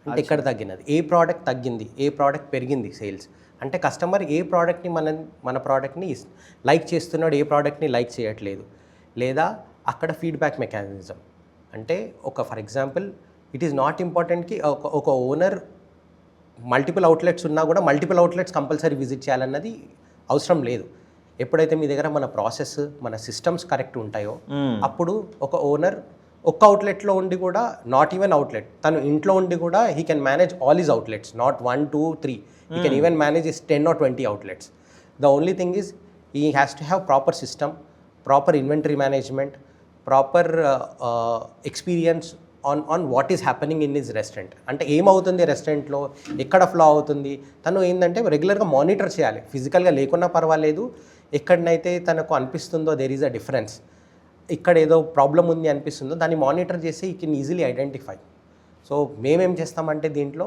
అంటే ఎక్కడ తగ్గినది, ఏ ప్రోడక్ట్ తగ్గింది, ఏ ప్రోడక్ట్ పెరిగింది సేల్స్, అంటే కస్టమర్ ఏ ప్రోడక్ట్ని మన ప్రోడక్ట్ని లైక్ చేస్తున్నాడు, ఏ ప్రోడక్ట్ని లైక్ చేయట్లేదు, లేదా అక్కడ ఫీడ్బ్యాక్ మెకానిజం. అంటే for example it is not ఇంపార్టెంట్కి ఒక ఓనర్ మల్టిపుల్ అవుట్లెట్స్ ఉన్నా కూడా మల్టిపుల్ అవుట్లెట్స్ కంపల్సరీ విజిట్ చేయాలన్నది అవసరం లేదు. ఎప్పుడైతే మీ దగ్గర మన ప్రాసెస్, మన సిస్టమ్స్ కరెక్ట్ ఉంటాయో అప్పుడు ఒక ఓనర్ ఒక్క అవుట్లెట్లో ఉండి కూడా, నాట్ ఈవెన్ అవుట్లెట్, తను ఇంట్లో ఉండి కూడా he can manage all is outlets, not 1, 2, 3, he can even manage is 10 or 20 outlets. The only thing is he has to have proper system, proper inventory management, proper experience on what is happening in his restaurant. అంటే ఏమవుతుంది రెస్టారెంట్లో, ఎక్కడ ఫ్లో అవుతుంది, తను ఏంటంటే రెగ్యులర్గా మానిటర్ చేయాలి. ఫిజికల్గా లేకున్నా పర్వాలేదు, ఎక్కడనైతే తనకు అనిపిస్తుందో దేర్ ఈజ్ అ డిఫరెన్స్, ఇక్కడ ఏదో ప్రాబ్లం ఉంది అనిపిస్తుందో దాన్ని మానిటర్ చేసి ఈ కెన్ ఈజీలీ ఐడెంటిఫై. సో మేమేం చేస్తామంటే దీంట్లో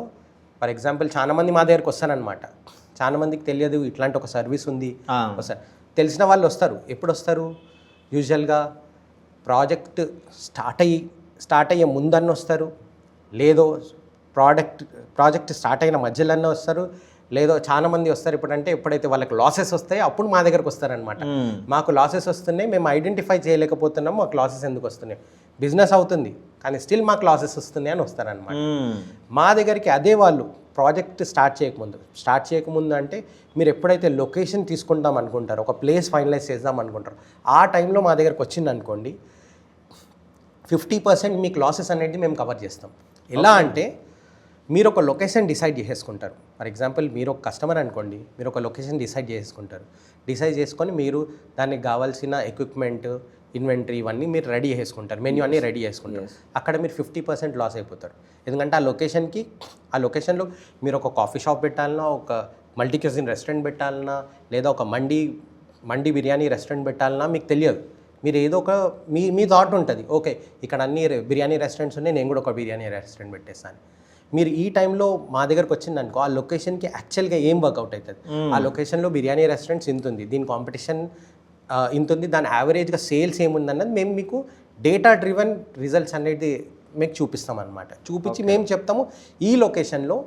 ఫర్ ఎగ్జాంపుల్ చాలామంది మా దగ్గరకు వస్తారనమాట. చాలామందికి తెలియదు ఇట్లాంటి ఒక సర్వీస్ ఉంది. వస్తారు, తెలిసిన వాళ్ళు వస్తారు. ఎప్పుడు వస్తారు, యూజువల్గా ప్రాజెక్ట్ స్టార్ట్ అయ్యే ముందన్న వస్తారు, లేదో ప్రాజెక్ట్ స్టార్ట్ అయిన మధ్యలోనే వస్తారు, లేదో చాలామంది వస్తారు ఎప్పుడైతే వాళ్ళకి లాసెస్ వస్తాయో అప్పుడు మా దగ్గరకు వస్తారనమాట. మాకు లాసెస్ వస్తున్నాయి, మేము ఐడెంటిఫై చేయలేకపోతున్నాము, మాకు లాసెస్ ఎందుకు వస్తున్నాయి, బిజినెస్ అవుతుంది కానీ స్టిల్ మాకు లాసెస్ వస్తున్నాయి అని వస్తారనమాట. మా దగ్గరికి అదే వాళ్ళు ప్రాజెక్ట్ స్టార్ట్ చేయకముందు అంటే మీరు ఎప్పుడైతే లొకేషన్ తీసుకుంటాం అనుకుంటారో, ఒక ప్లేస్ ఫైనలైజ్ చేద్దాం అనుకుంటారో, ఆ టైంలో మా దగ్గరకు వచ్చింది అనుకోండి, 50% మీకు లాసెస్ అనేది మేము కవర్ చేస్తాం. ఎలా అంటే మీరు ఒక లొకేషన్ డిసైడ్ చేసేసుకుంటారు. ఫర్ ఎగ్జాంపుల్ మీరు ఒక కస్టమర్ అనుకోండి, మీరు ఒక లొకేషన్ డిసైడ్ చేసుకొని మీరు దానికి కావాల్సిన ఎక్విప్మెంట్, ఇన్వెంటరీ ఇవన్నీ మీరు రెడీ చేసుకుంటారు, మెన్యూ అన్నీ రెడీ చేసుకుంటారు. అక్కడ మీరు 50% లాస్ అయిపోతారు. ఎందుకంటే ఆ లొకేషన్లో మీరు ఒక కాఫీ షాప్ పెట్టాలన్నా, ఒక మల్టీ క్యూజిన్ రెస్టారెంట్ పెట్టాలన్నా, లేదా ఒక మండి బిర్యానీ రెస్టారెంట్ పెట్టాలన్నా మీకు తెలియదు. మీరు ఏదో ఒక మీ థాట్ ఉంటుంది, ఓకే ఇక్కడ అన్ని బిర్యానీ రెస్టారెంట్స్ ఉన్నాయి, నేను కూడా ఒక బిర్యానీ రెస్టారెంట్ పెట్టేస్తాను. మీరు ఈ టైంలో మా దగ్గరకు వచ్చింది అనుకో, ఆ లొకేషన్కి యాక్చువల్గా ఏం వర్కౌట్ అవుతుంది, ఆ లొకేషన్లో బిర్యానీ రెస్టారెంట్స్ ఇంత ఉంది, దీని కాంపిటీషన్ ఇంత ఉంది, దాని యావరేజ్గా సేల్స్ ఏముందన్నది మేము మీకు డేటా డ్రివెన్ రిజల్ట్స్ అనేది మీకు చూపిస్తాం అనమాట. చూపించి మేము చెప్తాము ఈ లొకేషన్లో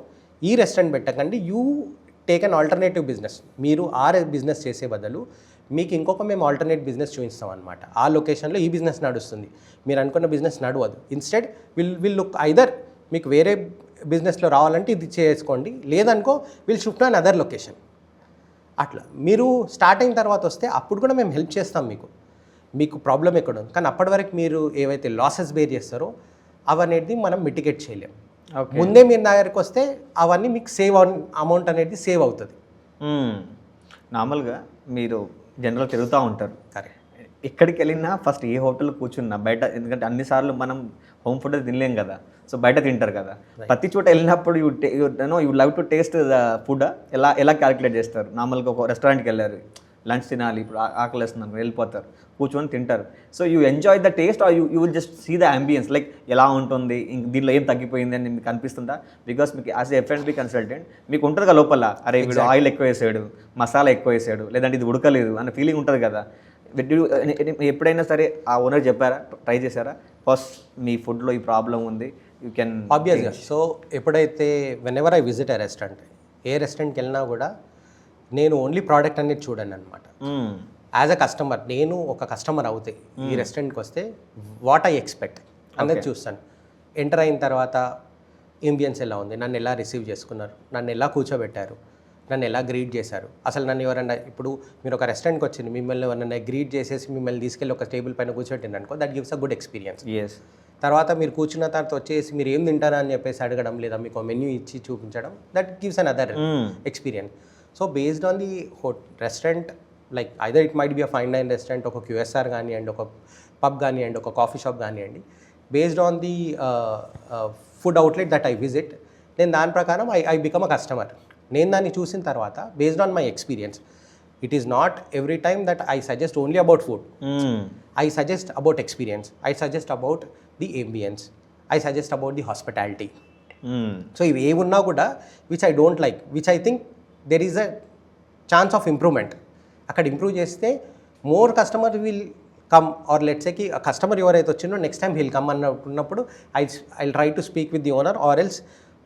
ఈ రెస్టారెంట్ పెట్టకండి, you take an alternative business, మీరు ఆ బిజినెస్ చేసే బదులు మీకు ఇంకొక మేము ఆల్టర్నేట్ బిజినెస్ చూపిస్తాం అనమాట. ఆ లొకేషన్లో ఈ బిజినెస్ నడుస్తుంది, మీరు అనుకున్న బిజినెస్ నడవదు, ఇన్స్టెడ్ విల్ లుక్ ఐదర్ మీకు వేరే బిజినెస్లో రావాలంటే ఇది చేసుకోండి, లేదనుకో will shift an other location. అట్లా మీరు స్టార్ట్ అయిన తర్వాత వస్తే అప్పుడు కూడా మేము హెల్ప్ చేస్తాం మీకు ప్రాబ్లం ఎక్కడ ఉంది. కానీ అప్పటి వరకు మీరు ఏవైతే లాసెస్ బేర్ చేస్తారో అవనేది మనం మిటిగేట్ చేయలేము. ముందే మీరు నా దగ్గరికి వస్తే అవన్నీ మీకు అమౌంట్ అనేది సేవ్ అవుతుంది. నార్మల్గా మీరు జనరల్ తిరుగుతూ ఉంటారు, కరెక్ట్. ఎక్కడికి వెళ్ళినా ఫస్ట్ ఏ హోటల్ కూర్చున్నా బయట, ఎందుకంటే అన్నిసార్లు మనం హోమ్ ఫుడ్ తినలేం కదా, సో బయట తింటారు కదా. ప్రతి చోట వెళ్ళినప్పుడు you love to taste the food, ఎలా క్యాలిక్యులేట్ చేస్తారు? నార్మల్గా ఒక రెస్టారెంట్కి వెళ్ళారు, లంచ్ తినాలి, ఇప్పుడు ఆకలి వేస్తున్నాను, వెళ్ళిపోతారు, కూర్చొని తింటారు. So you enjoy the taste or you will just see the ambience, like ఎలా ఉంటుంది, దీనిలో ఏం తగ్గిపోయింది అని మీకు అనిపిస్తుందా? బికాస్ మీకు యాజ్ ఎ F&B కన్సల్టెంట్ మీకు ఉంటుంది కదా లోపల, అరే వీడు ఆయిల్ ఎక్కువ వేసాడు, మసాలా ఎక్కువ వేసాడు, లేదంటే ఇది ఉడకలేదు అన్న ఫీలింగ్ ఉంటుంది కదా. ఎప్పుడైనా సరే ఆ ఓనర్ చెప్పారా, ట్రై చేశారా, ఫస్ట్ మీ ఫుడ్లో ఈ ప్రాబ్లం ఉంది, యూ కెన్ ఆబ్వియస్గా. సో ఎప్పుడైతే వెనెవర్ ఐ విజిట్ ఏ రెస్టారెంట్కి వెళ్ళినా కూడా నేను ఓన్లీ ప్రోడక్ట్ అనేది చూడండి అనమాట. యాజ్ అ కస్టమర్, నేను ఒక కస్టమర్ అవుతే ఈ రెస్టారెంట్కి వస్తే వాట్ ఐ ఎక్స్పెక్ట్ అనేది చూస్తాను. ఎంటర్ అయిన తర్వాత అంబియన్స్ ఎలా ఉంది, నన్ను ఎలా రిసీవ్ చేసుకున్నారు, నన్ను ఎలా కూర్చోబెట్టారు, నన్ను ఎలా గ్రీట్ చేశారు, అసలు నన్ను ఎవరన్నా, ఇప్పుడు మీరు ఒక రెస్టారెంట్కి వచ్చింది, మిమ్మల్ని ఎవరన్నా గ్రీట్ చేసేసి మిమ్మల్ని తీసుకెళ్ళి ఒక టేబుల్ పైన కూర్చోబెట్టింది అనుకో, that gives a good experience. తర్వాత మీరు కూర్చున్న తర్వాత వచ్చేసి మీరు ఏం తింటారా అని చెప్పేసి అడగడం, లేదా మీకు మెన్యూ ఇచ్చి చూపించడం, that gives an other experience. So based on the restaurant like either it might be a fine dine restaurant, ఒక క్యూఎస్ఆర్ కానివ్వండి, ఒక పబ్ కానివ్వండి, ఒక కాఫీ షాప్ కానివ్వండి, based on the food outlet that I visit, నేను దాని ప్రకారం ఐ బికమ్ అ కస్టమర్. నేను దాన్ని చూసిన తర్వాత based on my experience, it is not every time that I suggest only about food. I suggest about experience, I suggest about the ambience, I suggest about the hospitality. So ఇవి ఏమున్నా కూడా which I don't like, which I think there is a chance of improvement. అక్కడ ఇంప్రూవ్ చేస్తే more customer will come, or లెట్సేకి ఆ కస్టమర్ ఎవరైతే వచ్చిందో నెక్స్ట్ టైం విల్ కమ్ అన్నప్పుడు I try to speak with the owner, or else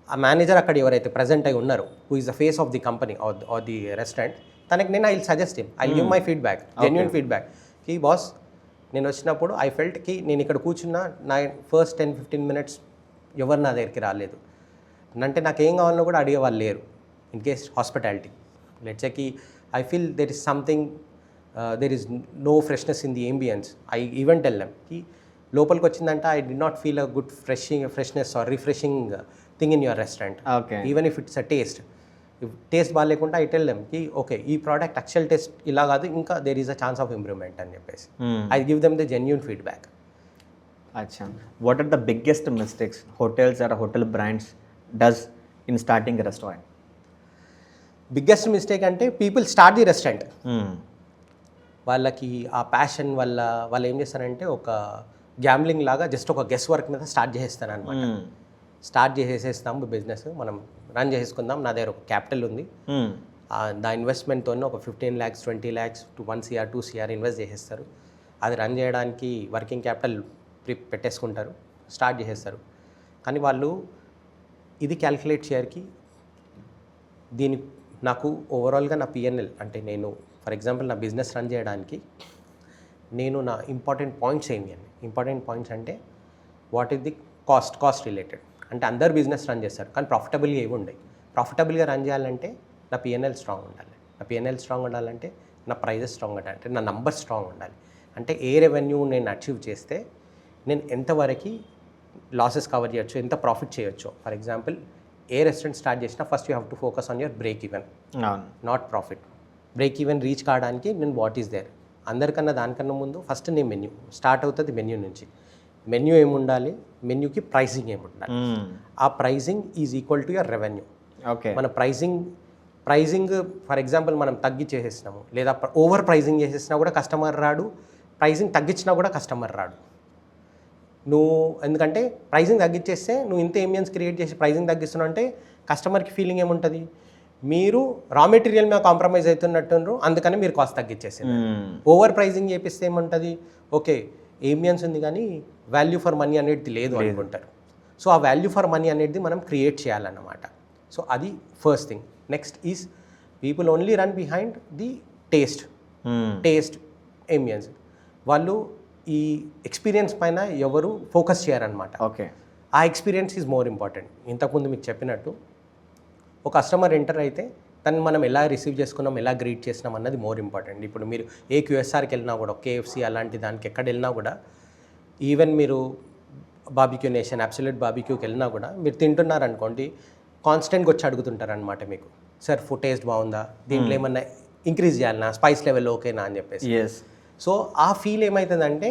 ఆ మేనేజర్ అక్కడ ఎవరైతే ప్రజెంట్ అయి ఉన్నారో, who is the face of the company or the restaurant, తనకి నేను I will suggest him, I give my feedback, genuine feedback. కి బాస్ నేను వచ్చినప్పుడు ఐ ఫెల్ట్ కి నేను ఇక్కడ కూర్చున్నా, నా ఫస్ట్ 10-15 minutes ఎవరు నా దగ్గరికి రాలేదు అంటే నాకు ఏం కావాలన్నా కూడా అడిగే వాళ్ళు లేరు. ఇన్ కేస్ హాస్పిటాలిటీ లెట్సేకి I feel there is something, there is no freshness in the ambience, I even tell them కి లోపలికి వచ్చిందంటే I did not feel a good freshness or refreshing thing in your restaurant, even if it's a taste. Taste బాగాలేకుండా ఐ టెల్ దెమ్ కి ఓకే ఈ ప్రోడక్ట్ యాక్చువల్ టేస్ట్ ఇలా కాదు, ఇంకా there is a chance of improvement అని చెప్పేసి I give them the genuine feedback. అచ్చా, what are the biggest mistakes hotels or hotel brands does in starting restaurant? Biggest mistake అంటే పీపుల్ స్టార్ట్ ది రెస్టారెంట్, వాళ్ళకి ఆ ప్యాషన్ వల్ల వాళ్ళు ఏం చేస్తారంటే ఒక గ్యాంబ్లింగ్ లాగా జస్ట్ ఒక గెస్ వర్క్ మీద స్టార్ట్ చేసేస్తాను అనమాట. స్టార్ట్ చేసేస్తాము బిజినెస్, మనం రన్ చేసుకుందాం, నా దగ్గర ఒక క్యాపిటల్ ఉంది, నా ఇన్వెస్ట్మెంట్తో ఒక 15 lakhs 20 lakhs to 1 crore 2 crore invest చేసేస్తారు. అది రన్ చేయడానికి వర్కింగ్ క్యాపిటల్ పెట్టేసుకుంటారు, స్టార్ట్ చేసేస్తారు. కానీ వాళ్ళు ఇది క్యాల్కులేట్ చేయరికి దీని నాకు ఓవరాల్గా నా పిఎన్ఎల్ అంటే నేను ఫర్ ఎగ్జాంపుల్ నా బిజినెస్ రన్ చేయడానికి నేను నా ఇంపార్టెంట్ పాయింట్స్ ఏమి అని, ఇంపార్టెంట్ పాయింట్స్ అంటే what is the cost related. అంటే అందరు బిజినెస్ రన్ చేస్తారు కానీ ప్రాఫిటబుల్గా ఏవి ఉండవు. ప్రాఫిటబుల్గా రన్ చేయాలంటే నా పిఎన్ఎల్ స్ట్రాంగ్ ఉండాలి, నా పిఎన్ఎల్ స్ట్రాంగ్ ఉండాలంటే నా ప్రైజెస్ స్ట్రాంగ్ ఉండాలి, అంటే నా నంబర్స్ స్ట్రాంగ్ ఉండాలి. అంటే ఏ రెవెన్యూ నేను అచీవ్ చేస్తే నేను ఎంతవరకు లాసెస్ కవర్ చేయొచ్చు, ఎంత ప్రాఫిట్ చేయొచ్చు. ఫర్ ఎగ్జాంపుల్ ఏ రెస్టారెంట్ స్టార్ట్ చేసినా first you have to focus on your break even, not profit. Break even reach కావడానికి నేను వాట్ ఈస్ దేర్, అందరికన్నా దానికన్నా ముందు ఫస్ట్ నేను మెన్యూ స్టార్ట్ అవుతుంది. మెన్యూ నుంచి మెన్యూ ఏముండాలి, మెన్యూకి ప్రైసింగ్ ఏముండాలి, ఆ pricing is equal to your revenue. Okay, మన ప్రైజింగ్ ఫర్ ఎగ్జాంపుల్ మనం తగ్గించేసేసినాము లేదా ఓవర్ ప్రైజింగ్ చేసేసినా కూడా కస్టమర్ రాడు, ప్రైజింగ్ తగ్గించినా కూడా కస్టమర్ రాడు. నువ్వు ఎందుకంటే ప్రైజింగ్ తగ్గించేస్తే నువ్వు ఇంత ఏమియన్స్ క్రియేట్ చేసి ప్రైజింగ్ తగ్గిస్తున్నావు అంటే కస్టమర్కి ఫీలింగ్ ఏముంటుంది, మీరు రా మెటీరియల్ మీద కాంప్రమైజ్ అవుతున్నట్టు, అందుకని మీరు కాస్ట్ తగ్గించేసారు. ఓవర్ ప్రైజింగ్ చేపిస్తే ఏముంటుంది, ఓకే ఏమియన్స్ ఉంది కానీ వాల్యూ ఫర్ మనీ అనేది లేదు అనుకుంటారు. సో ఆ వాల్యూ ఫర్ మనీ అనేది మనం క్రియేట్ చేయాలన్నమాట. సో అది first thing. Next is people only run behind the taste ambience, వాళ్ళు ఈ ఎక్స్పీరియన్స్ పైన ఎవరు ఫోకస్ చేయరనమాట. ఓకే, ఆ ఎక్స్పీరియన్స్ ఈజ్ మోర్ ఇంపార్టెంట్. ఇంతకుముందు మీకు చెప్పినట్టు ఒక కస్టమర్ ఎంటర్ అయితే తను మనం ఎలా రిసీవ్ చేసుకున్నాం, ఎలా గ్రీట్ చేసినాం అన్నది మోర్ ఇంపార్టెంట్. ఇప్పుడు మీరు ఏ క్యూఎస్ఆర్కి వెళ్ళినా కూడా, కేఎఫ్సి అలాంటి దానికి ఎక్కడ వెళ్ళినా కూడా, ఈవెన్ మీరు బార్బిక్యూ నేషన్ అబ్సల్యూట్ బార్బిక్యూకి వెళ్ళినా కూడా మీరు తింటున్నారు అనుకోండి, కాన్స్టెంట్గా వచ్చి అడుగుతుంటారు అనమాట మీకు, సార్ ఫుడ్ టేస్ట్ బాగుందా, దీంట్లో ఏమన్నా ఇంక్రీజ్ చేయాలన్నా, స్పైస్ లెవెల్ ఓకేనా అని చెప్పేసి. సో ఆ ఫీల్ ఏమవుతుందంటే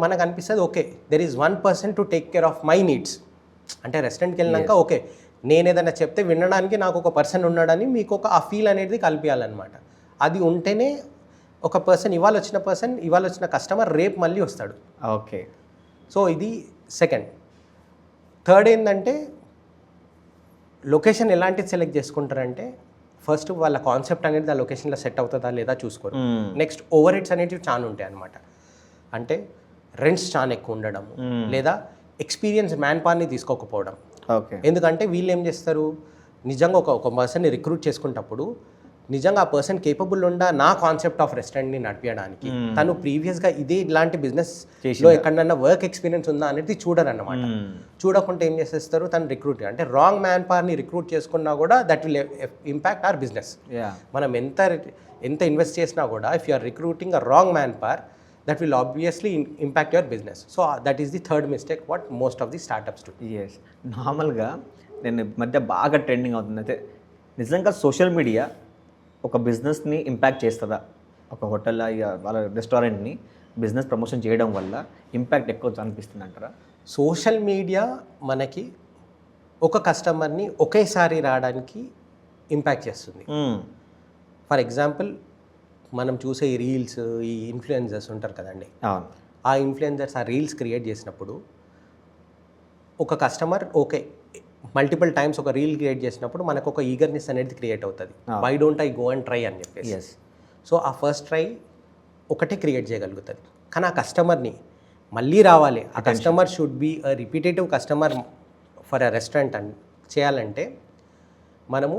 మనకు అనిపిస్తుంది okay there is 1% to take care of my needs. అంటే రెస్టారెంట్కి వెళ్ళినాక ఓకే నేను ఏదైనా చెప్తే వినడానికి నాకు ఒక పర్సన్ ఉన్నాడని మీకు ఒక ఆ ఫీల్ అనేది కల్పించాలన్నమాట. అది ఉంటేనే ఒక పర్సన్ ఇవాళ వచ్చిన కస్టమర్ రేపు మళ్ళీ వస్తాడు. ఓకే, సో ఇది సెకండ్. థర్డ్ ఏంటంటే లొకేషన్ ఎలాంటిది సెలెక్ట్ చేసుకుంటారంటే ఫస్ట్ వాళ్ళ కాన్సెప్ట్ అనేది ఆ లొకేషన్లో సెట్ అవుతుందా లేదా చూసుకోరు. నెక్స్ట్ ఓవర్ హెడ్స్ అనేటివి చాలా ఉంటాయి అన్నమాట. అంటే రెంట్స్ చాలా ఎక్కువ ఉండడం, లేదా ఎక్స్పీరియన్స్ మ్యాన్ పవర్ని తీసుకోకపోవడం. ఎందుకంటే వీళ్ళు ఏం చేస్తారు, నిజంగా ఒక పర్సన్ని రిక్రూట్ చేసుకున్నప్పుడు నిజంగా ఆ పర్సన్ కేపబుల్ ఉండా నా కాన్సెప్ట్ ఆఫ్ రెస్టారెంట్ని నడిపించడానికి, తను ప్రీవియస్గా ఇలాంటి బిజినెస్లో ఎక్కడన్నా వర్క్ ఎక్స్పీరియన్స్ ఉందా అనేది చూడరు అన్నమాట. చూడకుండా ఏం చేసేస్తారు, తను రిక్రూట్ అంటే రాంగ్ మ్యాన్ పవర్ని రిక్రూట్ చేసుకున్నా కూడా that will impact our business. మనం ఎంత ఇన్వెస్ట్ చేసినా కూడా if you are recruiting a wrong manpower that will obviously impact your business. So that is the third mistake what most of the startups do. Yes, నార్మల్గా నేను మధ్య బాగా ట్రెండింగ్ అవుతుంది అయితే నిజంగా సోషల్ మీడియా ఒక బిజినెస్ని ఇంపాక్ట్ చేస్తుందా? ఒక హోటల్ వాళ్ళ రెస్టారెంట్ని బిజినెస్ ప్రమోషన్ చేయడం వల్ల ఇంపాక్ట్ ఎక్కువ అనిపిస్తుంది అంటారా? సోషల్ మీడియా మనకి ఒక కస్టమర్ని ఒకేసారి రావడానికి ఇంపాక్ట్ చేస్తుంది. ఫర్ ఎగ్జాంపుల్ మనం చూసే ఈ రీల్స్, ఈ ఇన్ఫ్లుయెన్సర్స్ ఉంటారు కదండి, అవును. ఆ ఇన్ఫ్లుయెన్సర్స్ ఆ రీల్స్ క్రియేట్ చేసినప్పుడు ఒక కస్టమర్ మల్టిపుల్ టైమ్స్ ఒక రీల్ క్రియేట్ చేసినప్పుడు మనకు ఒక ఈగర్నెస్ అనేది క్రియేట్ అవుతుంది. Why don't I go and try అని చెప్పేసి. ఎస్. సో ఆ ఫస్ట్ ట్రై ఒకటే క్రియేట్ చేయగలుగుతుంది. కానీ ఆ కస్టమర్ని మళ్ళీ రావాలి, ఆ customer should be a repetitive customer for a restaurant అని చేయాలంటే మనము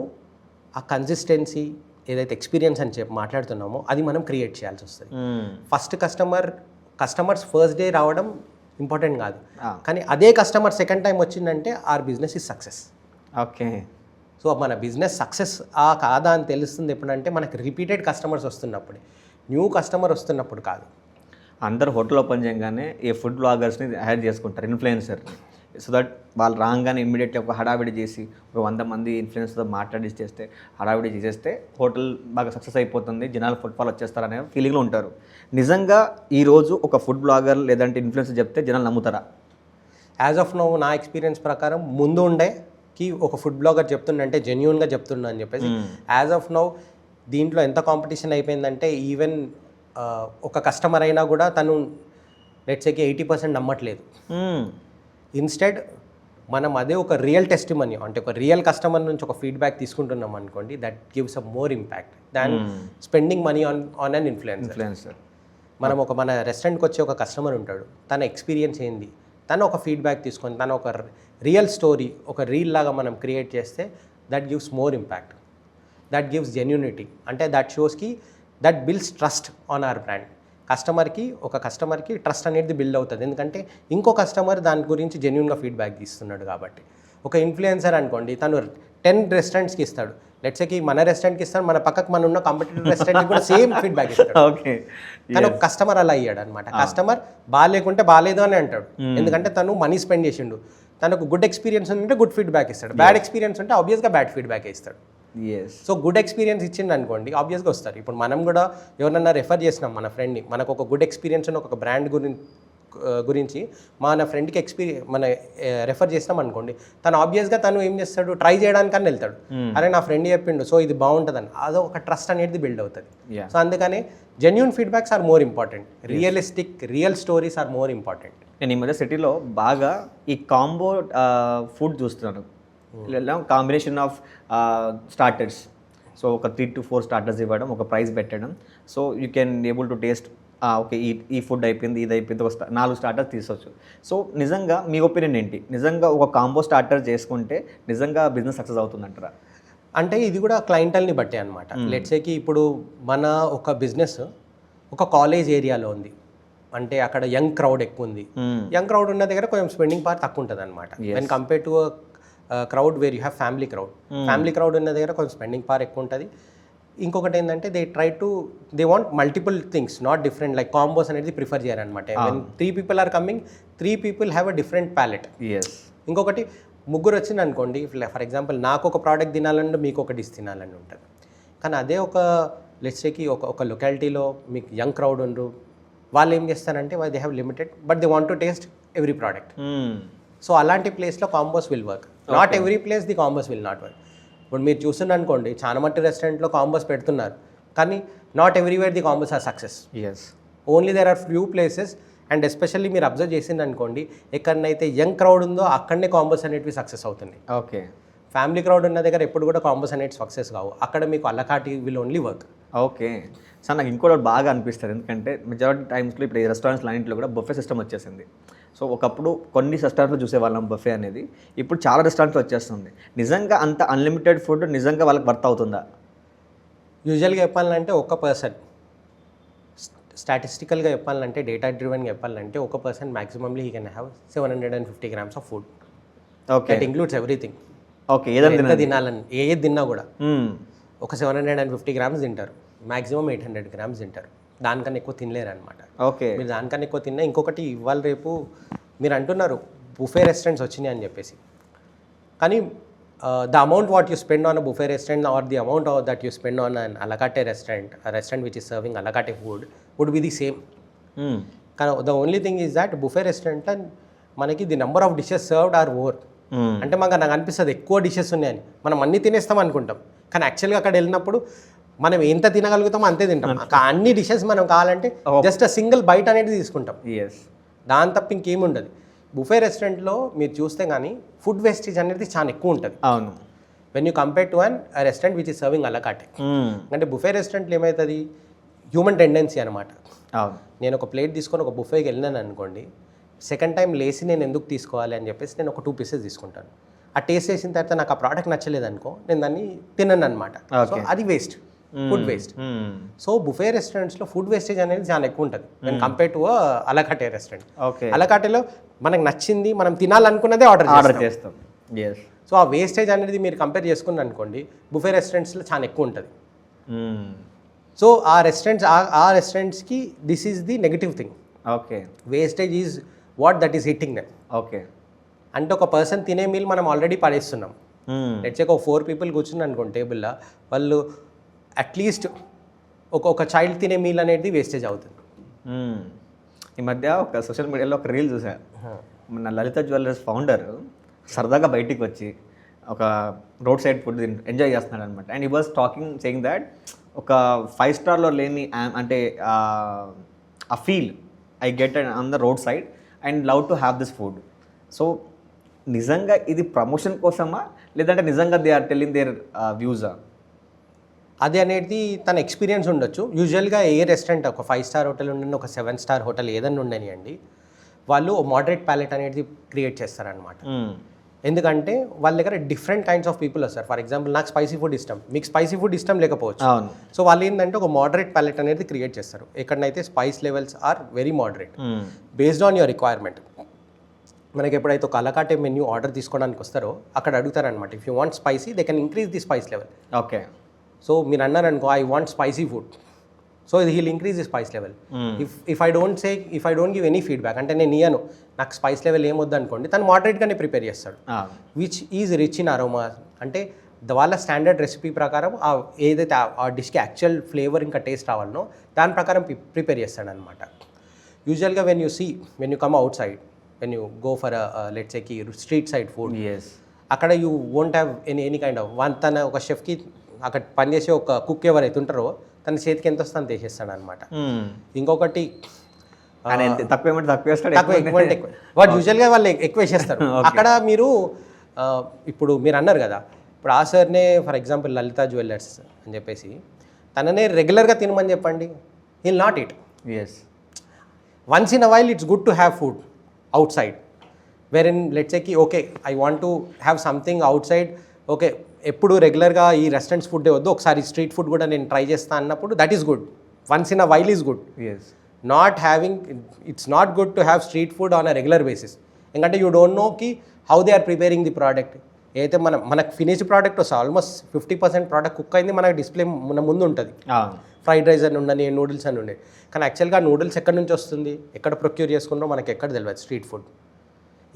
ఆ కన్సిస్టెన్సీ ఏదైతే ఎక్స్పీరియన్స్ అని చెప్పి మాట్లాడుతున్నామో అది మనం క్రియేట్ చేయాల్సి వస్తుంది. ఫస్ట్ కస్టమర్స్ ఫస్ట్ డే రావడం ఇంపార్టెంట్ కాదు, కానీ అదే కస్టమర్ సెకండ్ టైం వచ్చిందంటే our business is success. Okay. So మన బిజినెస్ సక్సెస్ కాదా అని తెలుస్తుంది ఎప్పుడంటే మనకి రిపీటెడ్ కస్టమర్స్ వస్తున్నప్పుడే, న్యూ కస్టమర్ వస్తున్నప్పుడు కాదు. అందరు హోటల్ ఓపెన్ చేయగానే ఈ ఫుడ్ బ్లాగర్స్ని హైర్ చేసుకుంటారు, ఇన్ఫ్లుయెన్సర్ని. సో దట్ వాళ్ళు రాగానే ఇమ్మీడియట్లీ ఒక హడావిడి చేసి ఒక 100 మంది ఇన్ఫ్లుయెన్సర్తో మాట్లాడిస్తే హడావిడి చేసేస్తే హోటల్ బాగా సక్సెస్ అయిపోతుంది, జనాలు ఫుట్ఫాల్ వచ్చేస్తారనే ఫీలింగ్లో ఉంటారు. నిజంగా ఈరోజు ఒక ఫుడ్ బ్లాగర్ లేదంటే ఇన్ఫ్లుయెన్సర్ చెప్తే జనాలు నమ్ముతారా? యాజ్ ఆఫ్ నౌ నా ఎక్స్పీరియన్స్ ప్రకారం ముందు ఉండేకి ఒక ఫుడ్ బ్లాగర్ చెప్తుండంటే జెన్యూన్గా చెప్తున్నా అని చెప్పేసి. యాజ్ ఆఫ్ నౌ దీంట్లో ఎంత కాంపిటీషన్ అయిపోయిందంటే ఈవెన్ ఒక కస్టమర్ అయినా కూడా తను లెట్సేకి 80% నమ్మట్లేదు. ఇన్స్టెడ్ మనం అదే ఒక రియల్ టెస్టిమనీ అంటే ఒక రియల్ కస్టమర్ నుంచి ఒక ఫీడ్బ్యాక్ తీసుకుంటున్నాం అనుకోండి, that gives a more impact than spending money on an influencer. మనం మన రెస్టారెంట్కి వచ్చే ఒక కస్టమర్ ఉంటాడు, తన ఎక్స్పీరియన్స్ ఏంది, తను ఒక ఫీడ్బ్యాక్ తీసుకొని తను ఒక రియల్ స్టోరీ ఒక రీల్ లాగా మనం క్రియేట్ చేస్తే that gives more impact, that gives genuinity. అంటే దట్ షోస్కి that builds trust on our brand. కస్టమర్కి ట్రస్ట్ అనేది బిల్డ్ అవుతుంది, ఎందుకంటే ఇంకో కస్టమర్ దాని గురించి జెన్యూన్గా ఫీడ్బ్యాక్ ఇస్తున్నాడు కాబట్టి. ఒక ఇన్ఫ్లుయెన్సర్ అనుకోండి, తను 10 రెస్టారెంట్స్కి ఇస్తాడు, లెట్సేకి మన రెస్టారెంట్కి ఇస్తాడు, మన పక్కకు మన ఉన్న కాంపిటేటివ్ రెస్టారెంట్కి కూడా సేమ్ ఫీడ్బ్యాక్ ఇస్తాడు. ఓకే. కానీ ఒక కస్టమర్ అలా అయ్యాడు అనమాట. కస్టమర్ బాగాలేకుంటే బాగాలేదు అని అంటాడు, ఎందుకంటే తను మనీ స్పెండ్ చేసిండు. తనకు గుడ్ ఎక్స్పీరియన్స్ ఉంటే గుడ్ ఫీడ్బ్యాక్ ఇస్తాడు, బ్యాడ్ ఎక్స్పీరియన్స్ ఉంటే ఆబ్వియస్గా బ్యాడ్ ఫీడ్బ్యాక్ ఇస్తాడు. సో గుడ్ ఎక్స్పీరియన్స్ ఇచ్చింది అనుకోండి ఆబ్వియస్గా వస్తారు. ఇప్పుడు మనం కూడా ఎవరన్నా రెఫర్ చేసినాం మన ఫ్రెండ్ని, మనకు ఒక గుడ్ ఎక్స్పీరియన్స్ ఉన్న ఒక బ్రాండ్ గురించి మన ఫ్రెండ్కి మన రెఫర్ చేసినాం అనుకోండి, తను ఆబ్వియస్గా తను ఏం చేస్తాడు, ట్రై చేయడానికని వెళ్తాడు. అరే నా ఫ్రెండ్ చెప్పిండు సో ఇది బాగుంటుందని, అదో ఒక ట్రస్ట్ అనేది బిల్డ్ అవుతుంది. సో అందుకనే genuine feedbacks are more important, real stories are more important. నేను ఈ మధ్య సిటీలో బాగా ఈ కాంబో ఫుడ్ చూస్తున్నాను, కాంబినేషన్ ఆఫ్ స్టార్టర్స్. సో ఒక 3 to 4 స్టార్టర్స్ ఇవ్వడం, ఒక ప్రైస్ పెట్టడం, so you can able to taste okay ఈ ఫుడ్ అయిపోయింది, ఇది అయిపోయింది, ఒక 4 స్టార్టర్స్ తీసుకోవచ్చు. సో నిజంగా మీ ఒపీనియన్ ఏంటి? నిజంగా ఒక కాంబో స్టార్టర్ చేసుకుంటే నిజంగా బిజినెస్ సక్సెస్ అవుతుందంటారా? అంటే ఇది కూడా క్లయింటల్ని బట్టే అనమాట. లెట్సేకి ఇప్పుడు మన ఒక బిజినెస్ ఒక కాలేజ్ ఏరియాలో ఉంది అంటే అక్కడ యంగ్ క్రౌడ్ ఎక్కువ ఉంది. యంగ్ క్రౌడ్ ఉన్న దగ్గర కొంచెం స్పెండింగ్ పవర్ తక్కువ ఉంటుంది అనమాట. When compare to crowd where you have family crowd ఉన్న దగ్గర కొంచెం స్పెండింగ్ పవర్ ఎక్కువ ఉంటుంది. ఇంకొకటి ఏంటంటే they want multiple things, not different like combos అనేది ప్రిఫర్ చేయాలన్నమాట. When 3 people are coming, 3 people have a different palate. ఇంకొకటి ముగ్గురు వచ్చింది అనుకోండి, ఫర్ ఎగ్జాంపుల్ నాకు ఒక ప్రోడక్ట్ తినాలంటే మీకు ఒక డిష్ తినాలని ఉంటుంది. కానీ అదే ఒక లెట్సేకి ఒక లొకాలిటీలో మీకు యంగ్ క్రౌడ్ ఉండరు, వాళ్ళు ఏం చేస్తారంటే they have limited but they want to taste every product. So అలాంటి ప్లేస్లో combos will work, not every place the combos will not work. ఇప్పుడు మీరు చూస్తున్నారు అనుకోండి, చాలా మట్టి రెస్టారెంట్లో కాంబోస్ పెడుతున్నారు, కానీ not everywhere the combos are success. Only there are few places, and especially మీరు అబ్జర్వ్ చేసింది అనుకోండి, ఎక్కడనైతే యంగ్ క్రౌడ్ ఉందో అక్కడనే కాంబోస్ అనేటివి సక్సెస్ అవుతుంది. ఓకే. ఫ్యామిలీ క్రౌడ్ ఉన్న దగ్గర ఎప్పుడు కూడా కాంబోస్ అనేవి సక్సెస్ కావు, అక్కడ మీకు a la carte will only work. Okay sir, నాకు ఇంకోటి బాగా అనిపిస్తుంది, ఎందుకంటే మెజారిటీ టైమ్స్లో ఇప్పుడు ఈ రెస్టారెంట్స్ అన్నింటిలో కూడా బఫే సిస్టమ్ వచ్చేసింది. సో ఒకప్పుడు కొన్ని రెస్టారెంట్లో చూసేవాళ్ళం బఫే అనేది, ఇప్పుడు చాలా రెస్టారెంట్లో వచ్చేస్తుంది. నిజంగా అంత అన్లిమిటెడ్ ఫుడ్ నిజంగా వాళ్ళకి వర్త్ అవుతుందా? యూజువల్గా చెప్పాలంటే ఒక పర్సన్, స్టాటిస్టికల్గా చెప్పాలంటే డేటా డ్రివెన్గా చెప్పాలంటే ఒక person maximumly he can have 750 grams of food. Okay, that includes everything. Okay, ఏదైనా తినాలని ఏది తిన్నా కూడా ఒక 750 grams తింటారు, మ్యాక్సిమం 800 grams తింటారు, దానికన్నా ఎక్కువ తినలేరు అనమాట. ఓకే, మీరు దానికన్నా ఎక్కువ తిన్నా. ఇంకొకటి ఇవాళ రేపు మీరు అంటున్నారు బుఫే రెస్టారెంట్స్ వచ్చినాయి అని చెప్పేసి, కానీ the amount what you spend on a buffet restaurant or the amount that you spend on an a la carte restaurant, a restaurant which is serving a la carte food would be the same. కానీ the only thing is that buffet రెస్టారెంట్లో మనకి the number of dishes served are over. అంటే నాకు అనిపిస్తుంది ఎక్కువ డిషెస్ ఉన్నాయని. మనం అన్ని తినేస్తాం అనుకుంటాం, కానీ యాక్చువల్గా అక్కడ వెళ్ళినప్పుడు మనం ఎంత తినగలుగుతామో అంతే తింటాం. అన్ని డిషెస్ మనం కావాలంటే జస్ట్ అ సింగిల్ బైట్ అనేది తీసుకుంటాం. దాని తప్ప ఇంకేమి ఉండదు. బుఫే రెస్టారెంట్లో మీరు చూస్తే కానీ ఫుడ్ వేస్టేజ్ అనేది చాలా ఎక్కువ ఉంటుంది. అవును, when you compare to an restaurant which is serving అలా కాటే. అంటే బుఫే రెస్టారెంట్లో ఏమవుతుంది, హ్యూమన్ టెండెన్సీ అనమాట. అవును, నేను ఒక ప్లేట్ తీసుకొని ఒక బుఫేకి వెళ్ళినాను అనుకోండి, సెకండ్ టైం లేసి నేను ఎందుకు తీసుకోవాలి అని చెప్పేసి నేను ఒక 2 పీసెస్ తీసుకుంటాను. ఆ టేస్ట్ చేసిన తర్వాత నాకు ఆ ప్రోడక్ట్ నచ్చలేదు అనుకో, నేను దాన్ని తినను అనమాట. సో అది waste, food waste. So buffet రెస్టారెంట్స్లో ఫుడ్ వేస్టేజ్ అనేది చాలా ఎక్కువ ఉంటుంది నేను కంపేర్ టు అలకాటే రెస్టారెంట్. అలకాటేలో మనకు నచ్చింది మనం తినాలనుకున్నదే ఆర్డర్ చేస్తాం. సో ఆ వేస్టేజ్ అనేది మీరు కంపేర్ చేసుకుని అనుకోండి, బుఫే రెస్టారెంట్స్లో చాలా ఎక్కువ ఉంటుంది. సో ఆ రెస్టారెంట్స్కి this is the negative thing. Okay, wastage is what that is hitting them. Okay, అంటే ఒక పర్సన్ తినే మీల్ మనం ఆల్రెడీ పడేస్తున్నాం. లెట్స్ ఒక 4 పీపుల్ కూర్చుని అనుకోండి టేబుల్లో, వాళ్ళు అట్లీస్ట్ ఒక చైల్డ్ తినే మీల్ అనేది వేస్టేజ్ అవుతుంది. ఈ మధ్య ఒక సోషల్ మీడియాలో ఒక రీల్ చూసాను. మన లలిత జ్యువెలర్స్ ఫౌండర్ సరదాగా బయటికి వచ్చి ఒక రోడ్ సైడ్ ఫుడ్ ఎంజాయ్ చేస్తున్నాడు అనమాట. అండ్ ఈ వాజ్ టాకింగ్ సేయింగ్ దట్ ఒక 5 స్టార్లో లేని అంటే ఆ feel I get on the road side and love to have this food. So నిజంగా ఇది ప్రమోషన్ కోసమా, లేదంటే నిజంగా దే ఆర్ టెల్లింగ్ దేర్ వ్యూజా? అది అనేది తన ఎక్స్పీరియన్స్ ఉండొచ్చు. యూజువల్గా ఏ రెస్టారెంట్ ఒక 5 స్టార్ హోటల్ ఉండండి, ఒక 7 స్టార్ హోటల్ ఏదన్నా ఉండని అండి, వాళ్ళు మోడరేట్ ప్యాలెట్ అనేది క్రియేట్ చేస్తారనమాట. ఎందుకంటే వాళ్ళ దగ్గర డిఫరెంట్ కైండ్స్ ఆఫ్ పీపుల్ వస్తారు. ఫర్ ఎగ్జాంపుల్ నాకు స్పైసీ ఫుడ్ ఇష్టం, మీకు స్పైసీ ఫుడ్ ఇష్టం లేకపోవచ్చు. సో వాళ్ళు ఏంటంటే ఒక మోడరేట్ ప్యాలెట్ అనేది క్రియేట్ చేస్తారు. ఎక్కడనైతే spice levels are very moderate based on your requirement. మనకి ఎప్పుడైతే ఒక అలకాటే మెన్యూ ఆర్డర్ తీసుకోవడానికి వస్తారో అక్కడ అడుగుతారనమాట, if you want spicy they can increase the spice level. Okay, so మీరు అన్నారు అనుకో I want spicy food, so he'll increase the spice level. If I don't give any feedback, అంటే నేను ఇయ్యను నాకు స్పైస్ లెవెల్ ఏమొద్దు అనుకోండి, తను మోడరేట్గానే ప్రిపేర్ చేస్తాడు, which is rich in aroma. అంటే వాళ్ళ స్టాండర్డ్ రెసిపీ ప్రకారం ఏదైతే ఆ డిష్కి యాక్చువల్ ఫ్లేవర్ ఇంకా టేస్ట్ రావాలనో దాని ప్రకారం ప్రిపేర్ చేస్తాడు అనమాట. యూజువల్గా when you come outside, when you go for let's say street side food, అక్కడ you won't have any kind of తన ఒక షెఫ్కి అక్కడ పనిచేసే ఒక కుక్ ఎవరైతే ఉంటారో తన చేతికి ఎంత వస్తుందో అంత వేసేస్తాడు అనమాట. ఇంకొకటి వాడు యూజువల్గా వాళ్ళు ఎక్కువ వేసేస్తారు. అక్కడ మీరు ఇప్పుడు మీరు అన్నారు కదా, ఇప్పుడు ఆ సార్నే ఫర్ ఎగ్జాంపుల్ లలిత జ్యువెలర్స్ అని చెప్పేసి తననే రెగ్యులర్గా తినమని చెప్పండి, will not it. Once in a while it's good to have food outside, where in let's say okay I want to have something outside. Okay, ఎప్పుడు రెగ్యులర్గా ఈ రెస్టారెంట్స్ ఫుడ్ వద్దు, ఒకసారి స్ట్రీట్ ఫుడ్ కూడా నేను ట్రై చేస్తాను అన్నప్పుడు that is good. Once in a while is good. Not having, it's not good to have street food on a regular basis. ఎందుకంటే యూ డోంట్ నో కి how they are preparing the product. అయితే మనకు ఫినిష్డ్ ప్రోడక్ట్ వస్తుంది, ఆల్మోస్ట్ 50% ప్రోడక్ట్ కుక్ అయింది మనకు డిస్ప్లే మన ముందు ఉంటుంది. ఫ్రైడ్ రైస్ అని ఉండని, నూడిల్స్ అని ఉండే, కానీ యాక్చువల్గా నూడిల్స్ ఎక్కడి నుంచి వస్తుంది, ఎక్కడ ప్రొక్యూర్ చేసుకుంటారో మనకి ఎక్కడ తెలియదు స్ట్రీట్ ఫుడ్.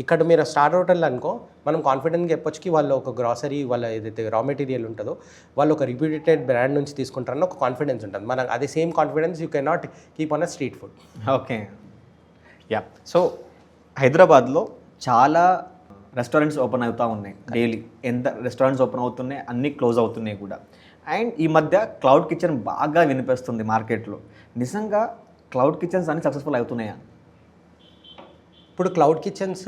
ఇక్కడ మీరు స్టార్ హోటల్ అనుకో మనం కాన్ఫిడెంట్గా చెప్పొచ్చుకి వాళ్ళు ఒక గ్రాసరీ వాళ్ళ ఏదైతే రా మెటీరియల్ ఉంటుందో వాళ్ళు ఒక రిప్యూటెడ్ బ్రాండ్ నుంచి తీసుకుంటారని ఒక కాన్ఫిడెన్స్ ఉంటుంది. మనకు అదే same confidence you can not keep on a street food. Okay, yeah. So హైదరాబాద్లో చాలా రెస్టారెంట్స్ ఓపెన్ అవుతూ ఉన్నాయి డైలీ. ఎంత రెస్టారెంట్స్ ఓపెన్ అవుతున్నాయి, అన్నీ క్లోజ్ అవుతున్నాయి కూడా. అండ్ ఈ మధ్య క్లౌడ్ కిచెన్ బాగా వినిపిస్తుంది మార్కెట్లో. నిజంగా క్లౌడ్ కిచెన్స్ అన్ని సక్సెస్ఫుల్ అవుతున్నాయా? ఇప్పుడు క్లౌడ్ కిచెన్స్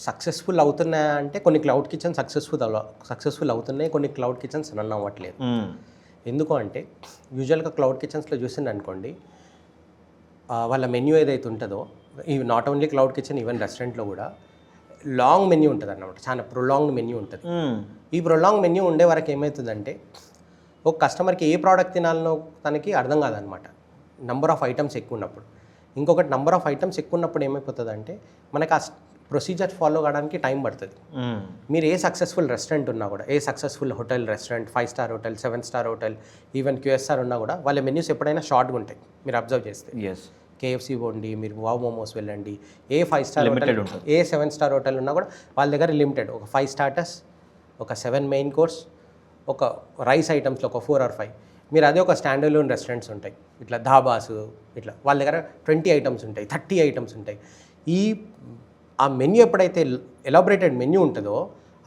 సక్సెస్ఫుల్ అవుతున్నాయా అంటే కొన్ని క్లౌడ్ కిచెన్స్ సక్సెస్ఫుల్ అవుతున్నాయి, కొన్ని క్లౌడ్ కిచెన్స్ రన్ అవ్వట్లేదు. ఎందుకు అంటే యూజువల్గా క్లౌడ్ కిచెన్స్లో చూసింది అనుకోండి, వాళ్ళ మెన్యూ ఏదైతే ఉంటుందో, ఈ not only cloud kitchen even రెస్టారెంట్లో కూడా లాంగ్ మెన్యూ ఉంటుంది అన్నమాట, చాలా ప్రొలాంగ్డ్ మెన్యూ ఉంటుంది. ఈ ప్రొలాంగ్ మెన్యూ ఉండే వరకు ఏమవుతుందంటే ఒక కస్టమర్కి ఏ ప్రోడక్ట్ తినాలనో తనకి అర్థం కాదనమాట, నంబర్ ఆఫ్ ఐటమ్స్ ఎక్కువ ఉన్నప్పుడు. ఇంకొకటి నంబర్ ఆఫ్ ఐటమ్స్ ఎక్కువ ఉన్నప్పుడు ఏమైపోతుంది అంటే మనకు ఆ ప్రొసీజర్ ఫాలో కావడానికి టైం పడుతుంది. మీరు ఏ సక్సెస్ఫుల్ రెస్టారెంట్ ఉన్నా కూడా, a successful hotel restaurant, 5 star hotel, 7 star hotel, even QSR ఉన్నా కూడా వాళ్ళ మెన్యూస్ ఎప్పుడైనా షార్ట్గా ఉంటాయి. మీరు అబ్జర్వ్ చేస్తే KFC పోండి, మీరు వావ్ మోమోస్ వెళ్ళండి, ఏ 5 స్టార్ హోటల్, ఏ 7 స్టార్ హోటల్ ఉన్నా కూడా వాళ్ళ దగ్గర లిమిటెడ్ ఒక 5 స్టార్టర్స్, ఒక 7 మెయిన్ కోర్స్, ఒక రైస్ ఐటమ్స్లో ఒక 4 or 5. మీరు అదే ఒక స్టాండ్ అలోన్ రెస్టారెంట్స్ ఉంటాయి, ఇట్లా ధాబాస్, ఇట్లా వాళ్ళ దగ్గర 20 ఐటమ్స్ ఉంటాయి, 30 ఐటమ్స్ ఉంటాయి. ఆ మెన్యూ ఎప్పుడైతే ఎలాబరేటెడ్ మెన్యూ ఉంటుందో,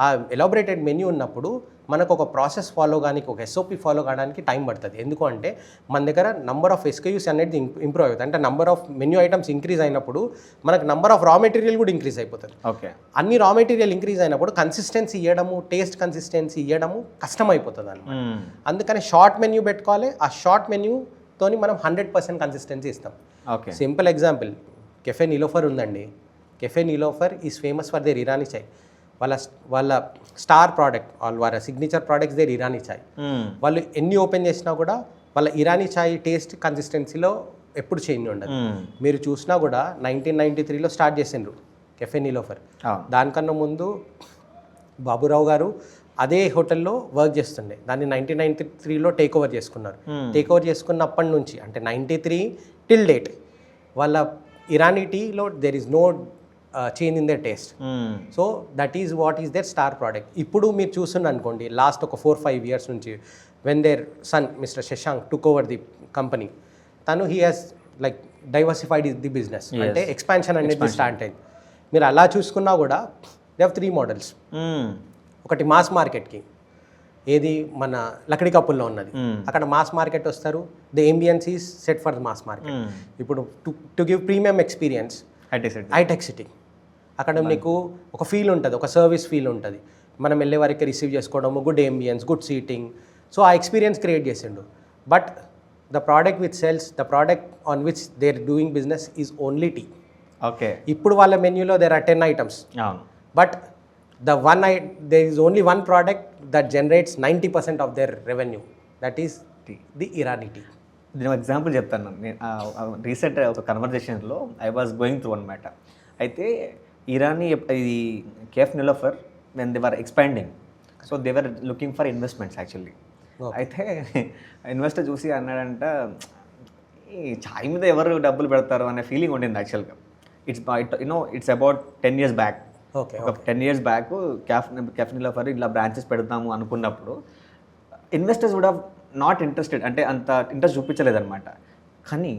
ఆ ఎలాబరేటెడ్ మెన్యూ ఉన్నప్పుడు మనకు ఒక ప్రాసెస్ ఫాలో కానీ ఒక ఎస్ఓపి ఫాలో కావడానికి టైం పడుతుంది. ఎందుకు అంటే మన దగ్గర నంబర్ ఆఫ్ ఎస్కేయూస్ అనేది ఇంప్రూవ్ అవుతుంది. అంటే number of menu items increase అయినప్పుడు మనకు నంబర్ ఆఫ్ రా మెటీరియల్ కూడా ఇంక్రీజ్ అయిపోతుంది. ఓకే, అన్ని రా మెటీరియల్ ఇంక్రీజ్ అయినప్పుడు కన్సిస్టెన్సీ ఇవ్వడము, టేస్ట్ కన్సిస్టెన్సీ ఇవ్వడము కష్టం అయిపోతుంది అన్నమాట. అందుకని షార్ట్ మెన్యూ పెట్టుకోవాలి. ఆ షార్ట్ మెన్యూతోని మనం 100% కన్సిస్టెన్సీ ఇస్తాం. Okay, simple example, cafe Niloufer ఉందండి. Cafe Niloufer is famous for their Irani chai. వాళ్ళ స్టార్ ప్రోడక్ట్, వాళ్ళ signature products their Irani chai. వాళ్ళు ఎన్ని ఓపెన్ చేసినా కూడా వాళ్ళ ఇరానీ చాయ్ టేస్ట్ కన్సిస్టెన్సీలో ఎప్పుడు చేంజ్ ఉండదు. మీరు చూసినా కూడా 1993లో స్టార్ట్ చేసిండ్రు కెఫే నీలోఫర్. దానికన్నా ముందు బాబురావు గారు అదే హోటల్లో వర్క్ చేస్తుండే. దాన్ని 1993లో టేక్ ఓవర్ చేసుకున్నారు. టేక్ ఓవర్ చేసుకున్నప్పటి నుంచి అంటే 93 టిల్ డేట్ వాళ్ళ ఇరానీ టీలో there is no change in their taste. So that is what is their star product. ఇప్పుడు మీరు చూస్తున్నారు అనుకోండి, లాస్ట్ ఒక 4-5 years నుంచి when their son Mr Shashank took over the company, తను he has like diversified the business. అంటే ఎక్స్పాన్షన్ అనేది స్టార్ట్ అయింది. మీరు అలా చూసుకున్నా కూడా దే హ్యావ్ 3 models. ఒకటి మాస్ మార్కెట్కి, ఏది మన లకడి కప్పుల్లో ఉన్నది. అక్కడ మాస్ మార్కెట్ వస్తారు, the ambience is set for mass market. ఇప్పుడు టు గివ్ ప్రీమియం ఎక్స్పీరియన్స్ హైటెక్ సిటీ, అక్కడ నీకు ఒక ఫీల్ ఉంటుంది, ఒక సర్వీస్ ఫీల్ ఉంటుంది. మనం వెళ్ళే వరకు రిసీవ్ చేసుకోవడము, good ambience, good seating. So ఆ ఎక్స్పీరియన్స్ క్రియేట్ చేసిండు. But the product which sells, the product on which they are doing business is only tea. Okay, ఇప్పుడు వాళ్ళ మెన్యూలో there are 10 items. But there is only one product that generates 90% of their revenue. That is the Irani tea. నేను ఎగ్జాంపుల్ చెప్తాను. నేను రీసెంట్ ఒక కన్వర్జేషన్లో ఐ వాజ్ గోయింగ్ త్రూ అనమాట. అయితే ఇరానీ ఇది cafe Niloufer when they were expanding, so they were looking for investments actually. అయితే ఇన్వెస్టర్ చూసి అన్నాడంట, ఈ ఛాయ్ మీద ఎవరు డబ్బులు పెడతారు అనే ఫీలింగ్ ఉండింది యాక్చువల్గా. It's about 10 years back. ఒక 10 years బ్యాక్ కేఫ్ నిలోఫర్ ఇలా బ్రాంచెస్ పెడతాము అనుకున్నప్పుడు ఇన్వెస్టర్స్ కూడా నాట్ ఇంట్రెస్టెడ్, అంటే అంత ఇంట్రెస్ట్ చూపించలేదన్నమాట. కానీ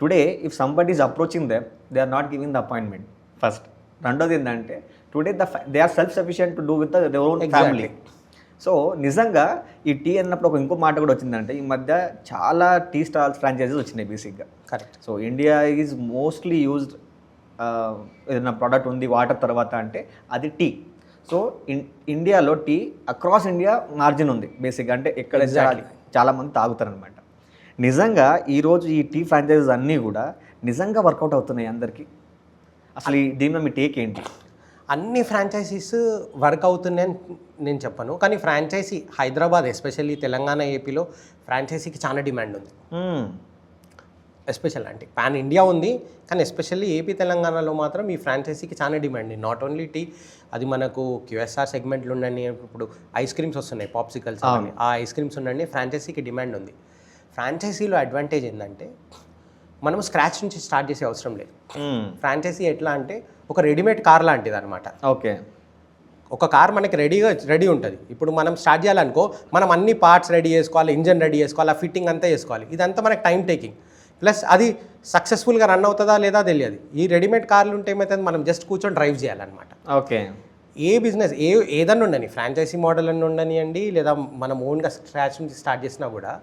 today if somebody is approaching them, they are not giving the appointment first. రెండోది ఏంటంటే today they are self sufficient to do with their own family. So నిజంగా ఈ టీ అన్నప్పుడు ఒక ఇంకో మాట కూడా వచ్చిందంటే, ఈ మధ్య చాలా టీ స్టాల్స్ ఫ్రాంచైజీస్ వచ్చినాయి బేసిక్గా. Correct. So India is mostly used, ఏదైనా ప్రోడక్ట్ ఉంది వాటర్ తర్వాత అంటే అది టీ. సో ఇండియాలో టీ అక్రాస్ ఇండియా మార్జిన్ ఉంది బేసిక్గా, అంటే ఎక్కడ చాలామంది తాగుతారనమాట. నిజంగా ఈరోజు ఈ టీ ఫ్రాంచైజీస్ అన్నీ కూడా నిజంగా వర్కౌట్ అవుతున్నాయి అందరికీ. అసలు దీనిలో మీ టేక్ ఏంటి? అన్ని ఫ్రాంచైజీస్ వర్క్ అవుతున్నాయని నేను చెప్పను, కానీ ఫ్రాంచైజీ హైదరాబాద్ ఎస్పెషల్లీ తెలంగాణ ఏపీలో ఫ్రాంచైజీకి చాలా డిమాండ్ ఉంది. ఎస్పెషల్ అంటే పాన్ ఇండియా ఉంది, కానీ ఎస్పెషల్లీ ఏపీ తెలంగాణలో మాత్రం ఈ ఫ్రాంచైజీకి చాలా డిమాండ్ ఉంది. నాట్ ఓన్లీ టీ, అది మనకు క్యూఎస్ఆర్ సెగ్మెంట్లు ఉండండి, ఇప్పుడు ఐస్ క్రీమ్స్ వస్తున్నాయి, పాప్సికల్స్, ఆ ఐస్ క్రీమ్స్ ఉండండి, ఫ్రాంచైజీకి డిమాండ్ ఉంది. ఫ్రాంచైజీలో అడ్వాంటేజ్ ఏంటంటే మనం స్క్రాచ్ నుంచి స్టార్ట్ చేసే అవసరం లేదు. ఫ్రాంచైజీ ఎట్లా అంటే ఒక రెడీమేడ్ కార్ లాంటిది అనమాట. ఓకే, ఒక కార్ మనకి రెడీ ఉంటుంది. ఇప్పుడు మనం స్టార్ట్ చేయాలనుకో, మనం అన్ని పార్ట్స్ రెడీ చేసుకోవాలి, ఇంజన్ రెడీ చేసుకోవాలి, ఆ ఫిట్టింగ్ అంతా చేసుకోవాలి. ఇదంతా మనకి టైం టేకింగ్, ప్లస్ అది సక్సెస్ఫుల్గా రన్ అవుతుందా లేదా తెలియదు. ఈ రెడీమేడ్ కార్లు ఉంటే ఏమవుతుంది, మనం జస్ట్ కూర్చొని డ్రైవ్ చేయాలన్నమాట. ఓకే, ఏ బిజినెస్ ఏదన్నా ఉండని, ఫ్రాంచైజీ మోడల్ అని ఉండనియండి, లేదా మనం ఓన్గా స్క్రాచ్ నుంచి స్టార్ట్ చేసినా కూడా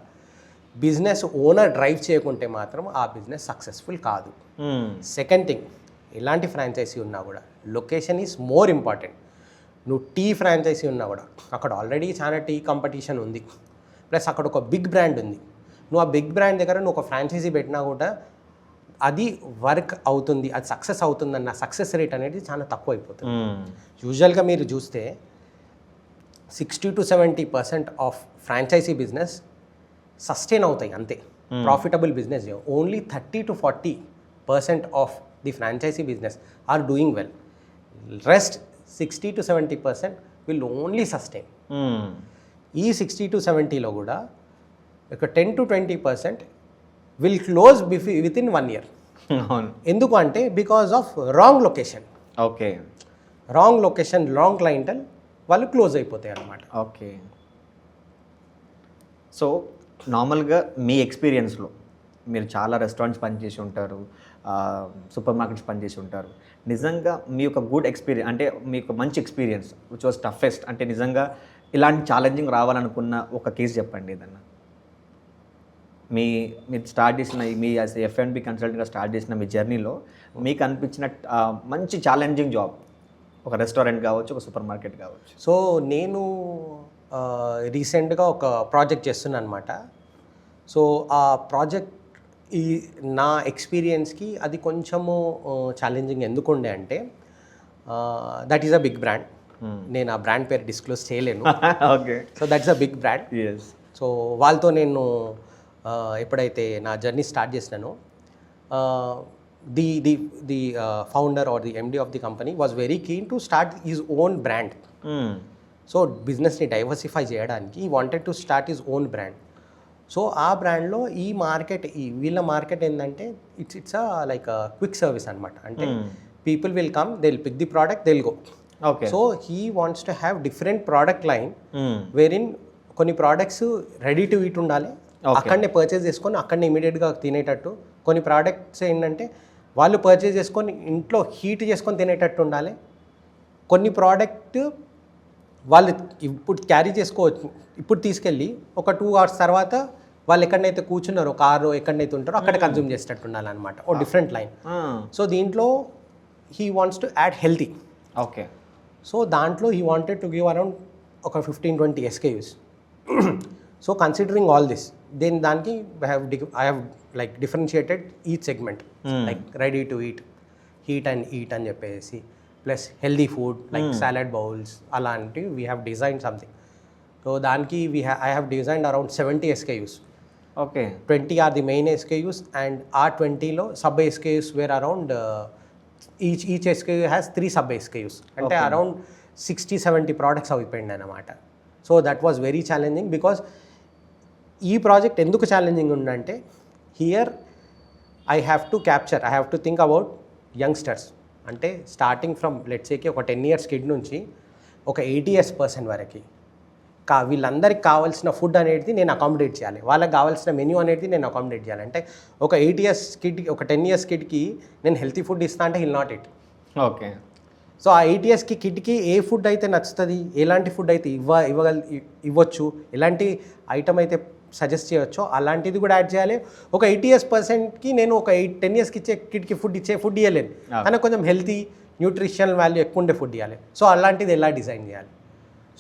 బిజినెస్ ఓనర్ డ్రైవ్ చేయకుంటే మాత్రం ఆ బిజినెస్ సక్సెస్ఫుల్ కాదు. సెకండ్ థింగ్, ఎలాంటి ఫ్రాంచైజీ ఉన్నా కూడా లొకేషన్ ఈజ్ మోర్ ఇంపార్టెంట్. నువ్వు టీ ఫ్రాంచైజీ ఉన్నా కూడా అక్కడ ఆల్రెడీ చాలా టీ కాంపిటీషన్ ఉంది, ప్లస్ అక్కడ ఒక బిగ్ బ్రాండ్ ఉంది. నువ్వు ఆ బిగ్ బ్రాండ్ దగ్గర నువ్వు ఒక ఫ్రాంచైజీ పెట్టినా కూడా అది వర్క్ అవుతుంది, అది సక్సెస్ అవుతుందన్న సక్సెస్ రేట్ అనేది చాలా తక్కువ అయిపోతుంది. యూజువల్గా మీరు చూస్తే 60 to 70% of franchise business sustain అవుతాయి అంతే, profitable business. Only 30 to 40% of the franchise business are doing well. Rest 60 to 70% will only sustain. ఈ 60 to 70లో కూడా ఒక 10 to 20% will close within 1 year. ఎందుకు అంటే because of wrong location. Okay, wrong location, wrong clientele, వాళ్ళు క్లోజ్ అయిపోతాయి అన్నమాట. ఓకే. సో నార్మల్గా మీ ఎక్స్పీరియన్స్లో మీరు చాలా రెస్టారెంట్స్ పనిచేసి ఉంటారు, సూపర్ మార్కెట్స్ పనిచేసి ఉంటారు. నిజంగా మీ యొక్క గుడ్ ఎక్స్పీరియన్స్ అంటే మీకు మంచి ఎక్స్పీరియన్స్ విచ్ వాజ్ టఫెస్ట్, అంటే నిజంగా ఇలాంటి ఛాలెంజింగ్ రావాలనుకున్న ఒక కేసు చెప్పండి ఏదన్నా. మీరు స్టార్ట్ చేసిన మీ F&B కన్సల్టెంట్గా స్టార్ట్ చేసిన మీ జర్నీలో మీకు అనిపించిన మంచి ఛాలెంజింగ్ జాబ్, ఒక రెస్టారెంట్ కావచ్చు, ఒక సూపర్ మార్కెట్ కావచ్చు. సో నేను రీసెంట్గా ఒక ప్రాజెక్ట్ చేస్తున్నాను అనమాట. సో ఆ ప్రాజెక్ట్ నా ఎక్స్పీరియన్స్కి అది కొంచెము ఛాలెంజింగ్ ఎందుకు ఉండే అంటే that is a big brand. నేను ఆ బ్రాండ్ పేరు డిస్క్లోజ్ చేయలేను. Okay. So that is a big brand. Yes. So వాళ్ళతో నేను ఎప్పుడైతే నా జర్నీ స్టార్ట్ చేసినానో the founder or the MD of the company was very keen to start his own brand. So బిజినెస్ని డైవర్సిఫై చేయడానికి he wanted to start his own brand. So ఆ బ్రాండ్లో వీళ్ళ మార్కెట్ ఏంటంటే ఇట్స్ లైక్ క్విక్ సర్వీస్ అనమాట. అంటే people will come, they will pick the product, they will go. Okay. So he wants to have different product line wherein కొన్ని ప్రోడక్ట్స్ రెడీ టు ఈట్ ఉండాలి, అక్కడనే పర్చేస్ చేసుకొని అక్కడనే ఇమీడియట్గా తినేటట్టు. కొన్ని ప్రోడక్ట్స్ ఏంటంటే వాళ్ళు పర్చేస్ చేసుకొని ఇంట్లో హీట్ చేసుకొని తినేటట్టు ఉండాలి. కొన్ని ప్రోడక్ట్ వాళ్ళు ఇప్పుడు క్యారీ చేసుకోవచ్చు, ఇప్పుడు తీసుకెళ్ళి ఒక 2 hours తర్వాత వాళ్ళు ఎక్కడైతే కూర్చున్నారో కారు ఎక్కడైతే ఉంటారో అక్కడ కన్జ్యూమ్ చేసేటట్టు ఉండాలన్నమాట, ఓ డిఫరెంట్ లైన్. సో దీంట్లో he wants to add healthy. Okay. So దాంట్లో he wanted to give around ఒక 15-20 SKUs. So considering all this దానికి I have like differentiated each segment, like ready to eat, heat and eat అని చెప్పేసి, plus healthy food like salad bowls అలాంటివి we have design something. So దానికి I have designed around 70 SKUs. Okay. 20 are the main SKUs and ఆ 20లో sub SKUs where around each SKU has 3 sub SKUs. అంటే అరౌండ్ 60-70 products అయిపోయింది అన్నమాట. So that was very challenging because ఈ ప్రాజెక్ట్ ఎందుకు ఛాలెంజింగ్ ఉందంటే here I have to think about youngsters. అంటే స్టార్టింగ్ ఫ్రమ్ లెట్స్ సేకి ఒక 10 years కిడ్ నుంచి ఒక 80 years పర్సన్ వరకు వీళ్ళందరికీ కావాల్సిన ఫుడ్ అనేది నేను అకామిడేట్ చేయాలి, వాళ్ళకి కావాల్సిన మెన్యూ అనేది నేను అకామిడేట్ చేయాలి. అంటే ఒక 8 years కిడ్కి, ఒక 10 years కిడ్కి నేను హెల్తీ ఫుడ్ ఇస్తా అంటే hill not it. Okay. So ఆ 8 years కిడ్కి ఏ ఫుడ్ అయితే నచ్చుతుంది, ఎలాంటి ఫుడ్ అయితే ఇవ్వచ్చు, ఎలాంటి ఐటమ్ అయితే సజెస్ట్ చేయవచ్చో అలాంటిది కూడా యాడ్ చేయాలి. ఒక 80 years పర్సన్కి నేను ఒక 10 years ఇచ్చే కిడ్కి ఫుడ్ ఇవ్వలేను, కానీ కొంచెం హెల్తీ న్యూట్రిషనల్ వాల్యూ ఎక్కువ ఉండే ఫుడ్ ఇవ్వాలి. సో అలాంటిది ఎలా డిజైన్ చేయాలి.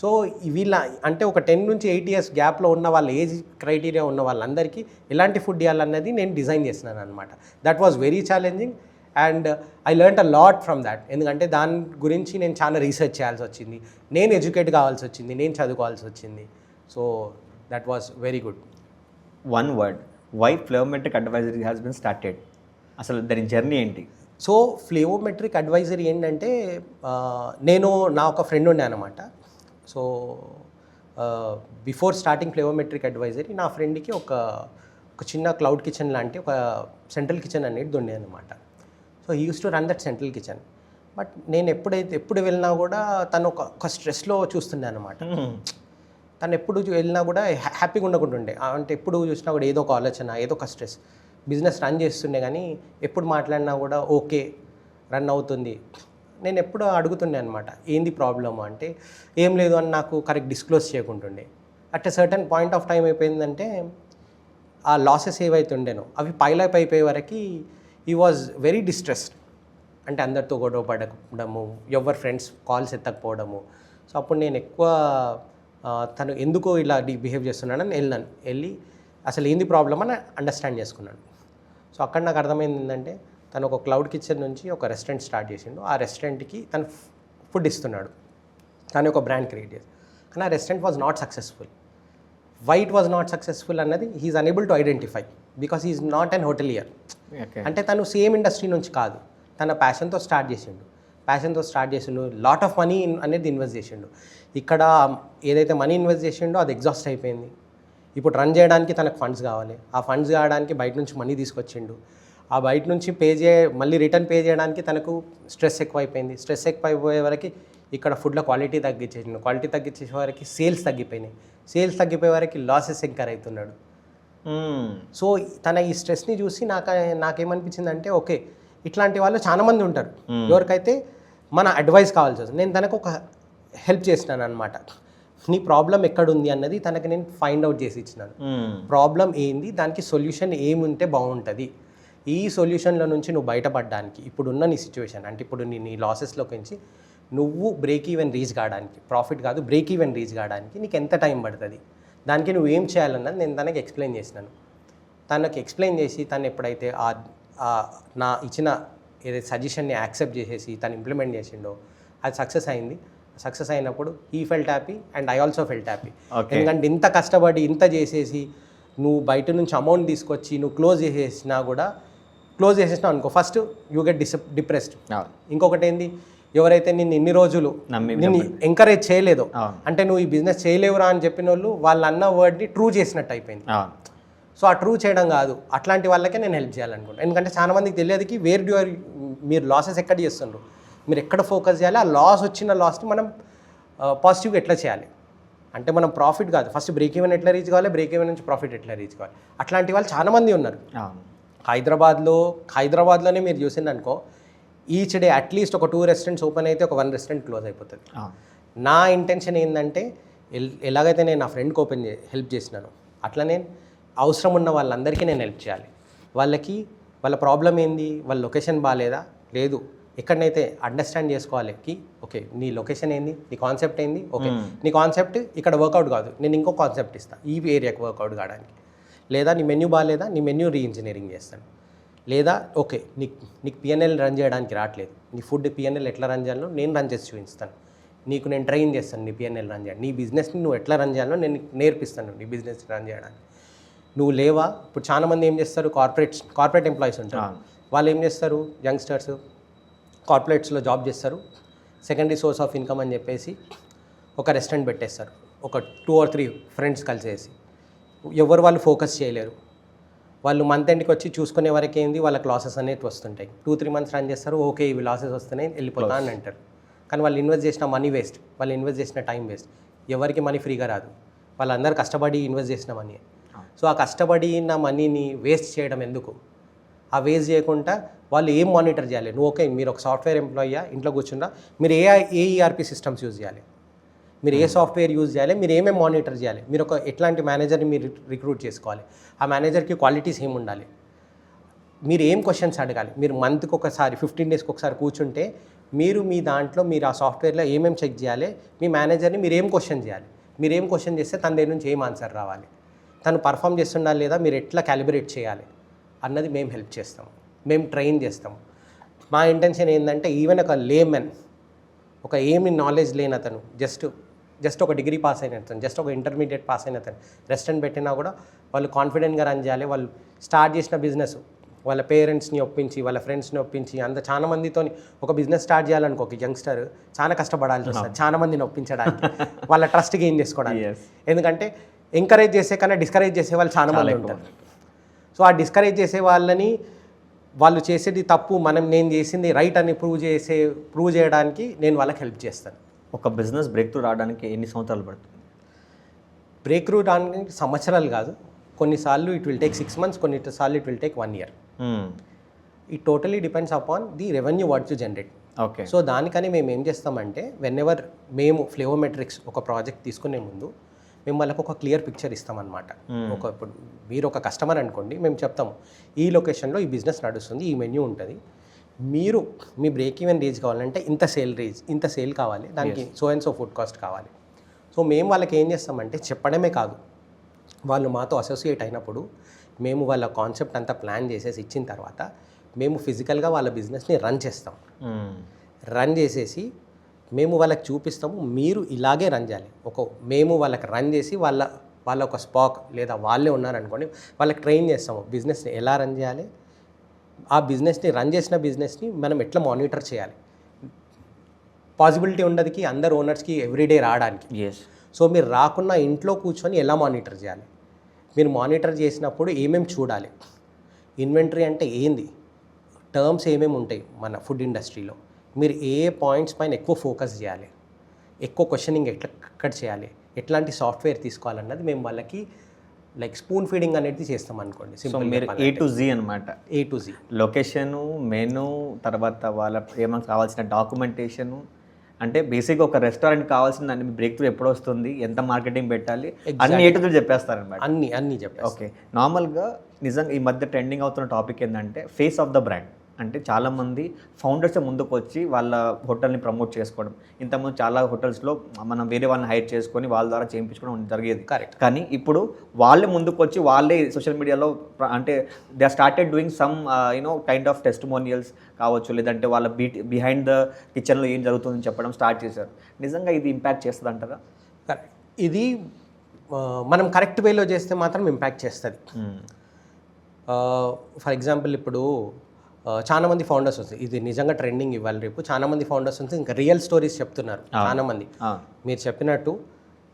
సో వీళ్ళ అంటే ఒక 10 నుంచి 8 years గ్యాప్లో ఉన్న వాళ్ళ ఏజ్ క్రైటీరియా ఉన్న వాళ్ళందరికీ ఎలాంటి ఫుడ్ ఇవ్వాలన్నది నేను డిజైన్ చేస్తున్నాను అనమాట. That was very challenging and I learn a lot from that. ఎందుకంటే దాని గురించి నేను చాలా రీసెర్చ్ చేయాల్సి వచ్చింది, నేను ఎడ్యుకేట్ కావాల్సి వచ్చింది, నేను చదువుకోవాల్సి వచ్చింది. So that was very good. One word, why Flavometric advisory has been started, అసలు దాని జర్నీ ఏంటి? సో ఫ్లేవోమెట్రిక్ అడ్వైజరీ ఏంటంటే నేను నా ఒక ఫ్రెండ్ ఉండే అనమాట. సో బిఫోర్ స్టార్టింగ్ ఫ్లేవోమెట్రిక్ అడ్వైజరీ నా ఫ్రెండ్కి ఒక చిన్న క్లౌడ్ కిచెన్ లాంటి ఒక సెంట్రల్ కిచెన్ అనేది ఉండే అనమాట. So he use to run that central kitchen. But నేను ఎప్పుడు వెళ్ళినా కూడా తను ఒక స్ట్రెస్లో చూస్తుండే అనమాట. తను ఎప్పుడు వెళ్ళినా కూడా హ్యాపీగా ఉండకుంటుండే, అంటే ఎప్పుడు చూసినా కూడా ఏదో ఒక ఆలోచన, ఏదో ఒక స్ట్రెస్. బిజినెస్ రన్ చేస్తుండే కానీ ఎప్పుడు మాట్లాడినా కూడా ఓకే రన్ అవుతుంది. నేను ఎప్పుడు అడుగుతుండే అనమాట ఏంది ప్రాబ్లమ్ అంటే ఏం లేదు అని నాకు కరెక్ట్ డిస్క్లోజ్ చేయకుంటుండే. At a certain point of time అయిపోయిందంటే ఆ లాసెస్ ఏవైతే ఉండేనో అవి పైలప్ అయిపోయే వరకు ఈ వాజ్ వెరీ డిస్ట్రెస్డ్. అంటే అందరితో గొడవ పడకపోవడము, ఎవరి ఫ్రెండ్స్ కాల్స్ ఎత్తకపోవడము. సో అప్పుడు నేను ఎక్కువ తను ఎందుకో ఇలా బిహేవ్ చేస్తున్నాడని వెళ్ళి అసలు ఏంది ప్రాబ్లం అని అండర్స్టాండ్ చేసుకున్నాను. సో అక్కడ నాకు అర్థమైంది ఏంటంటే తను ఒక క్లౌడ్ కిచెన్ నుంచి ఒక రెస్టారెంట్ స్టార్ట్ చేసిండు. ఆ రెస్టారెంట్కి తను ఫుడ్ ఇస్తున్నాడు, తను ఒక బ్రాండ్ క్రియేట్ చేసి. కానీ ఆ restaurant was not successful. Why it was not successful అన్నది he is unable to identify because he is not an hotelier. అంటే తను సేమ్ ఇండస్ట్రీ నుంచి కాదు, తన ప్యాషన్తో స్టార్ట్ చేసిండు. లాట్ ఆఫ్ మనీ అనేది ఇన్వెస్ట్ చేసిండు. ఇక్కడ ఏదైతే మనీ ఇన్వెస్ట్ చేసిండో అది ఎగ్జాస్ట్ అయిపోయింది. ఇప్పుడు రన్ చేయడానికి తనకు ఫండ్స్ కావాలి. ఆ ఫండ్స్ కావడానికి బయట నుంచి మనీ తీసుకొచ్చిండు. ఆ బయట నుంచి మళ్ళీ రిటర్న్ పే చేయడానికి తనకు స్ట్రెస్ ఎక్కువైపోయింది. స్ట్రెస్ ఎక్కువైపోయే వరకు ఇక్కడ ఫుడ్లో క్వాలిటీ తగ్గించేసిండు, క్వాలిటీ తగ్గించే వారికి సేల్స్ తగ్గిపోయినాయి, సేల్స్ తగ్గిపోయే వారికి లాసెస్ ఎంకర్ అవుతున్నాడు. సో తన ఈ స్ట్రెస్ని చూసి నాకేమనిపించింది అంటే ఓకే, ఇట్లాంటి వాళ్ళు చాలామంది ఉంటారు ఎవరికైతే మన అడ్వైస్ కావాల్సి వస్తుంది. నేను తనకు ఒక హెల్ప్ చేసినాను అనమాట. నీ ప్రాబ్లం ఎక్కడుంది అన్నది తనకి నేను ఫైండ్ అవుట్ చేసి ఇచ్చినాను. ప్రాబ్లం ఏంది, దానికి సొల్యూషన్ ఏముంటే బాగుంటుంది, ఈ సొల్యూషన్ల నుంచి నువ్వు బయటపడడానికి ఇప్పుడున్న నీ సిచ్యువేషన్ అంటే ఇప్పుడు నీ లాసెస్లోకి నుంచి నువ్వు బ్రేక్ ఈవెన్ రీచ్ కావడానికి, ప్రాఫిట్ కాదు బ్రేక్ ఈవెన్ రీచ్ కావడానికి నీకు ఎంత టైం పడుతుంది, దానికి నువ్వు ఏం చేయాలన్నది నేను తనకి ఎక్స్ప్లెయిన్ చేసినాను. తనకి ఎక్స్ప్లెయిన్ చేసి తను ఎప్పుడైతే నా ఇచ్చిన ఏదైతే సజెషన్ని యాక్సెప్ట్ చేసేసి తను ఇంప్లిమెంట్ చేసిండో అది సక్సెస్ అయింది. సక్సెస్ అయినప్పుడు he felt happy and I also felt happy. ఎందుకంటే ఇంత కష్టపడి ఇంత చేసేసి నువ్వు బయట నుంచి అమౌంట్ తీసుకొచ్చి నువ్వు క్లోజ్ చేసేసినావు అనుకో, ఫస్ట్ యూ గెట్ డిప్రెస్డ్. ఇంకొకటి ఏంది, ఎవరైతే నిన్ను ఇన్ని రోజులు నిన్ను ఎంకరేజ్ చేయలేదో, అంటే నువ్వు ఈ బిజినెస్ చేయలేవురా అని చెప్పిన వాళ్ళు వాళ్ళు అన్న వర్డ్ని ట్రూ చేసినట్టు అయిపోయింది. సో ఆ ట్రూ చేయడం కాదు, అట్లాంటి వాళ్ళకే నేను హెల్ప్ చేయాలనుకుంటాను. ఎందుకంటే చాలా మందికి తెలియదుకి మీరు లాసెస్ ఎక్కడ చేస్తుండ్రు, మీరు ఎక్కడ ఫోకస్ చేయాలి, ఆ వచ్చిన లాస్ని మనం పాజిటివ్గా ఎట్లా చేయాలి. అంటే మనం ప్రాఫిట్ కాదు, ఫస్ట్ బ్రేక్ ఈవెన్ ఎట్లా రీచ్ కావాలి, బ్రేక్ ఈవెన్ నుంచి ప్రాఫిట్ ఎట్లా రీచ్ కావాలి. అట్లాంటి వాళ్ళు చాలామంది ఉన్నారు. హైదరాబాద్లోనే మీరు చూసిందనుకో, ఈచ్ డే అట్లీస్ట్ ఒక 2 రెస్టారెంట్స్ ఓపెన్ అయితే ఒక 1 రెస్టారెంట్ క్లోజ్ అయిపోతుంది. నా ఇంటెన్షన్ ఏంటంటే ఎలాగైతే నేను నా ఫ్రెండ్కి హెల్ప్ చేసినాను, అట్లా నేను అవసరం ఉన్న వాళ్ళందరికీ నేను హెల్ప్ చేయాలి. వాళ్ళ ప్రాబ్లం ఏంది, వాళ్ళ లొకేషన్ బాగాలేదా, లేదు ఎక్కడనైతే అండర్స్టాండ్ చేసుకోవాలి ఓకే నీ లొకేషన్ ఏంది, నీ కాన్సెప్ట్ ఏంది, ఓకే నీ కాన్సెప్ట్ ఇక్కడ వర్కౌట్ కాదు, నేను ఇంకో కాన్సెప్ట్ ఇస్తాను ఈ ఏరియాకి వర్కౌట్ కావడానికి. లేదా నీ మెన్యూ బాగాలేదా, నీ మెన్యూ రీఇంజనీరింగ్ చేస్తాను. లేదా ఓకే నీకు పిఎన్ఎల్ రన్ చేయడానికి రావట్లేదు, నీ ఫుడ్ పిఎన్ఎల్ ఎట్లా రన్ చేయాలో నేను రన్ చేసి చూపిస్తాను, నీకు నేను ట్రైన్ చేస్తాను నీ పిఎన్ఎల్ రన్ చేయడం, నీ బిజినెస్ని నువ్వు ఎట్లా రన్ చేయాలో నేను నేర్పిస్తాను నీ బిజినెస్ రన్ చేయడానికి. నువ్వు లేవా, ఇప్పుడు చాలామంది ఏం చేస్తారు, కార్పొరేట్ ఎంప్లాయీస్ ఉంటారు, వాళ్ళు ఏం చేస్తారు, యంగ్స్టర్స్ కార్పొరేట్స్లో జాబ్ చేస్తారు, సెకండరీ సోర్స్ ఆఫ్ ఇన్కమ్ అని చెప్పేసి ఒక రెస్టారెంట్ పెట్టేస్తారు, ఒక 2 or 3 ఫ్రెండ్స్ కలిసేసి. ఎవరు వాళ్ళు ఫోకస్ చేయలేరు, వాళ్ళు మంత్ ఎండ్కి వచ్చి చూసుకునే వరకు ఏంది వాళ్ళకి లాసెస్ అనేవి వస్తుంటాయి. 2-3 months రన్ చేస్తారు, ఓకే ఇవి లాసెస్ వస్తున్నాయి వెళ్ళిపోతా అని అంటారు. కానీ వాళ్ళు ఇన్వెస్ట్ చేసిన మనీ వేస్ట్, వాళ్ళు ఇన్వెస్ట్ చేసిన టైం వేస్ట్. ఎవరికి మనీ ఫ్రీగా రాదు, వాళ్ళందరూ కష్టపడి ఇన్వెస్ట్ చేసిన మనీ. సో ఆ కష్టపడిన మనీని వేస్ట్ చేయడం ఎందుకు, ఆ వేస్ట్ చేయకుండా వాళ్ళు ఏం మానిటర్ చేయాలి. నువ్వు ఓకే మీరు ఒక సాఫ్ట్వేర్ ఎంప్లాయీయా, ఇంట్లో కూర్చున్నా మీరు ఏ ERP సిస్టమ్స్ యూజ్ చేయాలి, మీరు ఏ సాఫ్ట్వేర్ యూజ్ చేయాలి, మీరు ఏమేమి మానిటర్ చేయాలి, మీరు ఒక ఎట్లాంటి మేనేజర్ని మీరు రిక్రూట్ చేసుకోవాలి, ఆ మేనేజర్కి క్వాలిటీస్ ఏమి ఉండాలి, మీరు ఏం క్వశ్చన్స్ అడగాలి. మీరు మంత్కి ఒకసారి 15 daysకి ఒకసారి కూర్చుంటే మీరు మీ దాంట్లో మీరు ఆ సాఫ్ట్వేర్లో ఏమేమి చెక్ చేయాలి, మీ మేనేజర్ని మీరు ఏం క్వశ్చన్ చేయాలి, మీరు ఏం క్వశ్చన్ చేస్తే తన దగ్గర నుంచి ఏం ఆన్సర్ రావాలి, తను పర్ఫామ్ చేస్తుండాలి లేదా మీరు ఎట్లా క్యాలిబ్రేట్ చేయాలి అన్నది మేము హెల్ప్ చేస్తాం, మేము ట్రైన్ చేస్తాం. మా ఇంటెన్షన్ ఏంటంటే ఈవెన్ ఒక లేమెన్, ఒక ఏమి నాలెడ్జ్ లేని అతను, జస్ట్ ఒక డిగ్రీ పాస్ అయిన అతను, జస్ట్ ఒక ఇంటర్మీడియట్ పాస్ అయిన అతను రెస్టారెంట్ పెట్టినా కూడా వాళ్ళు కాన్ఫిడెంట్గా రన్ చేయాలి. వాళ్ళు స్టార్ట్ చేసిన బిజినెస్ వాళ్ళ పేరెంట్స్ని ఒప్పించి, వాళ్ళ ఫ్రెండ్స్ని ఒప్పించి, చాలా మందితో ఒక బిజినెస్ స్టార్ట్ చేయాలనుకో ఒక యంగ్స్టర్ చాలా కష్టపడాల్సి వస్తుంది, చాలా మందిని ఒప్పించడానికి, వాళ్ళ ట్రస్ట్ గెయిన్ చేసుకోవడానికి. ఎందుకంటే ఎంకరేజ్ చేసే కన్నా డిస్కరేజ్ చేసే వాళ్ళు చాలా మంది ఉంటారు. సో ఆ డిస్కరేజ్ చేసే వాళ్ళని వాళ్ళు చేసేది తప్పు, నేను చేసింది రైట్ అని ప్రూవ్ చేయడానికి నేను వాళ్ళకి హెల్ప్ చేస్తాను. ఒక బిజినెస్ బ్రేక్ త్రూ రావడానికి ఎన్ని సంవత్సరాలు పడుతుంది? బ్రేక్ త్రూ రావడానికి సంవత్సరాలు కాదు, కొన్నిసార్లు ఇట్ విల్ టేక్ 6 months, కొన్నిసార్లు it will take 1 year. It totally depends upon the revenue what you generate. Okay. So దానికని మేము ఏం చేస్తామంటే వెన్ఎవర్ మేము ఫ్లేవోమెట్రిక్స్ ఒక ప్రాజెక్ట్ తీసుకునే ముందు మేము వాళ్ళకు ఒక క్లియర్ పిక్చర్ ఇస్తామన్నమాట. ఇప్పుడు మీరు ఒక కస్టమర్ అనుకోండి, మేము చెప్తాము ఈ లొకేషన్లో ఈ బిజినెస్ నడుస్తుంది, ఈ మెన్యూ ఉంటుంది, మీరు మీ బ్రేక్ ఈవెన్ రీచ్ కావాలంటే ఇంత సేల్ కావాలి, దానికి so and so food cost కావాలి. సో మేము వాళ్ళకి ఏం చేస్తామంటే చెప్పడమే కాదు, వాళ్ళు మాతో అసోసియేట్ అయినప్పుడు మేము వాళ్ళ కాన్సెప్ట్ అంతా ప్లాన్ చేసేసి ఇచ్చిన తర్వాత మేము ఫిజికల్గా వాళ్ళ బిజినెస్ని రన్ చేస్తాం. రన్ చేసేసి మేము వాళ్ళకి చూపిస్తాము, మీరు ఇలాగే రన్ చేయాలి. మేము వాళ్ళకి రన్ చేసి వాళ్ళ ఒక స్పాక్ లేదా వాళ్ళే ఉన్నారనుకోండి, వాళ్ళకి ట్రైన్ చేస్తాము బిజినెస్ని ఎలా రన్ చేయాలి, ఆ బిజినెస్ని రన్ చేసిన బిజినెస్ని మనం ఎట్లా మానిటర్ చేయాలి. పాసిబిలిటీ ఉండదుకి అందరు ఓనర్స్కి ఎవ్రీడే రావడానికి. సో మీరు రాకుండా ఇంట్లో కూర్చొని ఎలా మానిటర్ చేయాలి, మీరు మానిటర్ చేసినప్పుడు ఏమేమి చూడాలి, ఇన్వెంటరీ అంటే ఏంది, టర్మ్స్ ఏమేమి ఉంటాయి మన ఫుడ్ ఇండస్ట్రీలో, మీరు ఏ పాయింట్స్ పైన ఎక్కువ ఫోకస్ చేయాలి, ఎక్కువ క్వశ్చనింగ్ ఎక్కడ చేయాలి, ఎట్లాంటి సాఫ్ట్వేర్ తీసుకోవాలన్నది మేము వాళ్ళకి లైక్ స్పూన్ ఫీడింగ్ అనేది చేస్తాం అనుకోండి. సో మీరు A to Z అనమాట. A to Z. Location, menu, తర్వాత వాళ్ళ ఏమైనా కావాల్సిన డాక్యుమెంటేషను, అంటే బేసిక్గా ఒక రెస్టారెంట్ కావాల్సిన దాన్ని బ్రేక్ త్రూ ఎప్పుడు వస్తుంది, ఎంత మార్కెటింగ్ పెట్టాలి, అన్ని A to Z చెప్పేస్తారనమాట. అన్నీ చెప్పారు. ఓకే. నార్మల్గా నిజంగా ఈ మధ్య ట్రెండింగ్ అవుతున్న టాపిక్ ఏంటంటే ఫేస్ ఆఫ్ ద బ్రాండ్. అంటే చాలామంది ఫౌండర్స్ ముందుకు వచ్చి వాళ్ళ హోటల్ని ప్రమోట్ చేసుకోవడం. ఇంతకుముందు చాలా హోటల్స్లో మనం వేరే వాళ్ళని హైర్ చేసుకొని వాళ్ళ ద్వారా చేయించుకోవడం జరిగేది. కరెక్ట్. కానీ ఇప్పుడు వాళ్ళే ముందుకు వచ్చి వాళ్ళే సోషల్ మీడియాలో అంటే they started doing some kind of testimonials కావచ్చు, లేదంటే వాళ్ళ బిహైండ్ ద కిచెన్లో ఏం జరుగుతుందని చెప్పడం స్టార్ట్ చేశారు. నిజంగా ఇది ఇంపాక్ట్ చేస్తుంది అంటారా? కరెక్ట్. ఇది మనం కరెక్ట్ వేలో చేస్తే మాత్రం ఇంపాక్ట్ చేస్తుంది. ఫర్ ఎగ్జాంపుల్ ఇప్పుడు చాలా మంది ఫౌండర్స్ వస్తాయి, ఇది నిజంగా ట్రెండింగ్ ఇవ్వాలి రేపు. చాలా మంది ఫౌండర్స్ వస్తే ఇంకా రియల్ స్టోరీస్ చెప్తున్నారు. చాలా మంది మీరు చెప్పినట్టు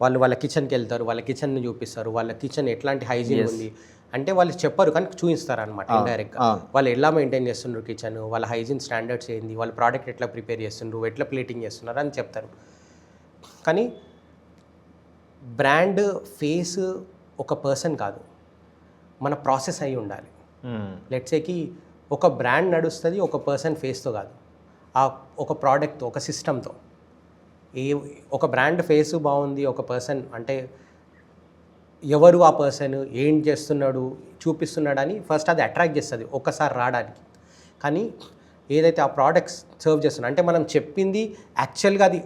వాళ్ళ కిచెన్కి వెళ్తారు, వాళ్ళ కిచెన్ని చూపిస్తారు, వాళ్ళ కిచెన్ ఎట్లాంటి హైజీన్ ఉంది అంటే వాళ్ళు చెప్పరు కానీ చూపిస్తారు అనమాట ఇండైరెక్ట్గా. వాళ్ళు ఎలా మెయింటైన్ చేస్తున్నారు కిచెన్, వాళ్ళ హైజీన్ స్టాండర్డ్స్ ఏంది, వాళ్ళ ప్రోడక్ట్ ఎట్లా ప్రిపేర్ చేస్తున్నారు, ఎట్లా ప్లేటింగ్ చేస్తున్నారు అని చెప్తారు. కానీ బ్రాండ్ ఫేస్ ఒక పర్సన్ కాదు, మన ప్రాసెస్ అయి ఉండాలి. లెట్సేకి ఒక బ్రాండ్ నడుస్తుంది ఒక పర్సన్ ఫేస్తో కాదు, ఒక ప్రోడక్ట్తో, ఒక సిస్టమ్తో. ఒక బ్రాండ్ ఫేస్ బాగుంది, ఒక పర్సన్ అంటే ఎవరు ఆ పర్సన్, ఏం చేస్తున్నాడు చూపిస్తున్నాడు అని ఫస్ట్ అది అట్రాక్ట్ చేస్తుంది ఒక్కసారి రావడానికి. కానీ ఏదైతే ఆ ప్రోడక్ట్స్ సర్వ్ చేస్తున్నా అంటే మనం చెప్పింది యాక్చువల్గా అది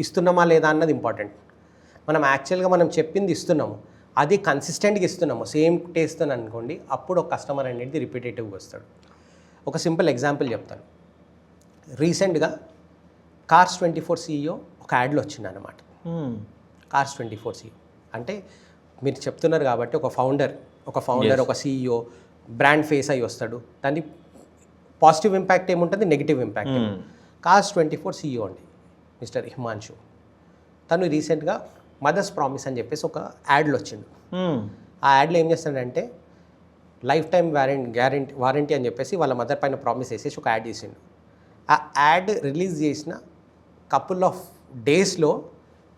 ఇస్తున్నామా లేదా అన్నది ఇంపార్టెంట్. మనం చెప్పింది ఇస్తున్నాము, అది కన్సిస్టెంట్గా ఇస్తున్నాము, సేమ్ టేస్ట్ అని అనుకోండి, అప్పుడు ఒక కస్టమర్ అనేది రిపీటేటివ్గా వస్తాడు. ఒక సింపుల్ ఎగ్జాంపుల్ చెప్తాను. రీసెంట్గా Cars24 CEO ఒక యాడ్లో వచ్చింది అనమాట. Cars24 CEO అంటే మీరు చెప్తున్నారు కాబట్టి ఒక ఫౌండర్ ఒక CEO బ్రాండ్ ఫేస్ అయ్యి వస్తాడు. దాన్ని పాజిటివ్ ఇంపాక్ట్ ఏముంటుంది, నెగిటివ్ ఇంపాక్ట్. Cars24 CEO అండి మిస్టర్ హిమాంశు, తను రీసెంట్గా మదర్స్ ప్రామిస్ అని చెప్పేసి ఒక యాడ్లో వచ్చిండు. ఆ యాడ్లో ఏం చేస్తాడంటే లైఫ్ టైం వారంటీ అని చెప్పేసి వాళ్ళ మదర్ పైన ప్రామిస్ చేసేసి ఒక యాడ్ చేసిండు. ఆ యాడ్ రిలీజ్ చేసిన కపుల్ ఆఫ్ డేస్లో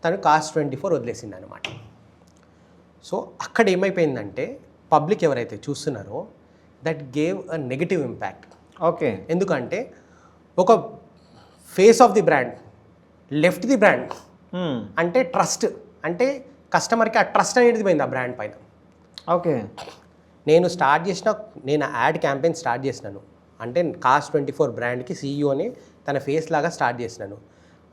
తను Cars24 వదిలేసింది అనమాట. సో అక్కడ ఏమైపోయిందంటే పబ్లిక్ ఎవరైతే చూస్తున్నారో that gave a negative impact. Okay. ఎందుకంటే ఒక face of the brand left the brand అంటే ట్రస్ట్, అంటే కస్టమర్కి ఆ ట్రస్ట్ అనేది పోయింది ఆ బ్రాండ్ పైన. ఓకే. నేను యాడ్ క్యాంపెయిన్ స్టార్ట్ చేసినాను అంటే Cars24 బ్రాండ్కి సీఈఓని తన ఫేస్ లాగా స్టార్ట్ చేసినాను.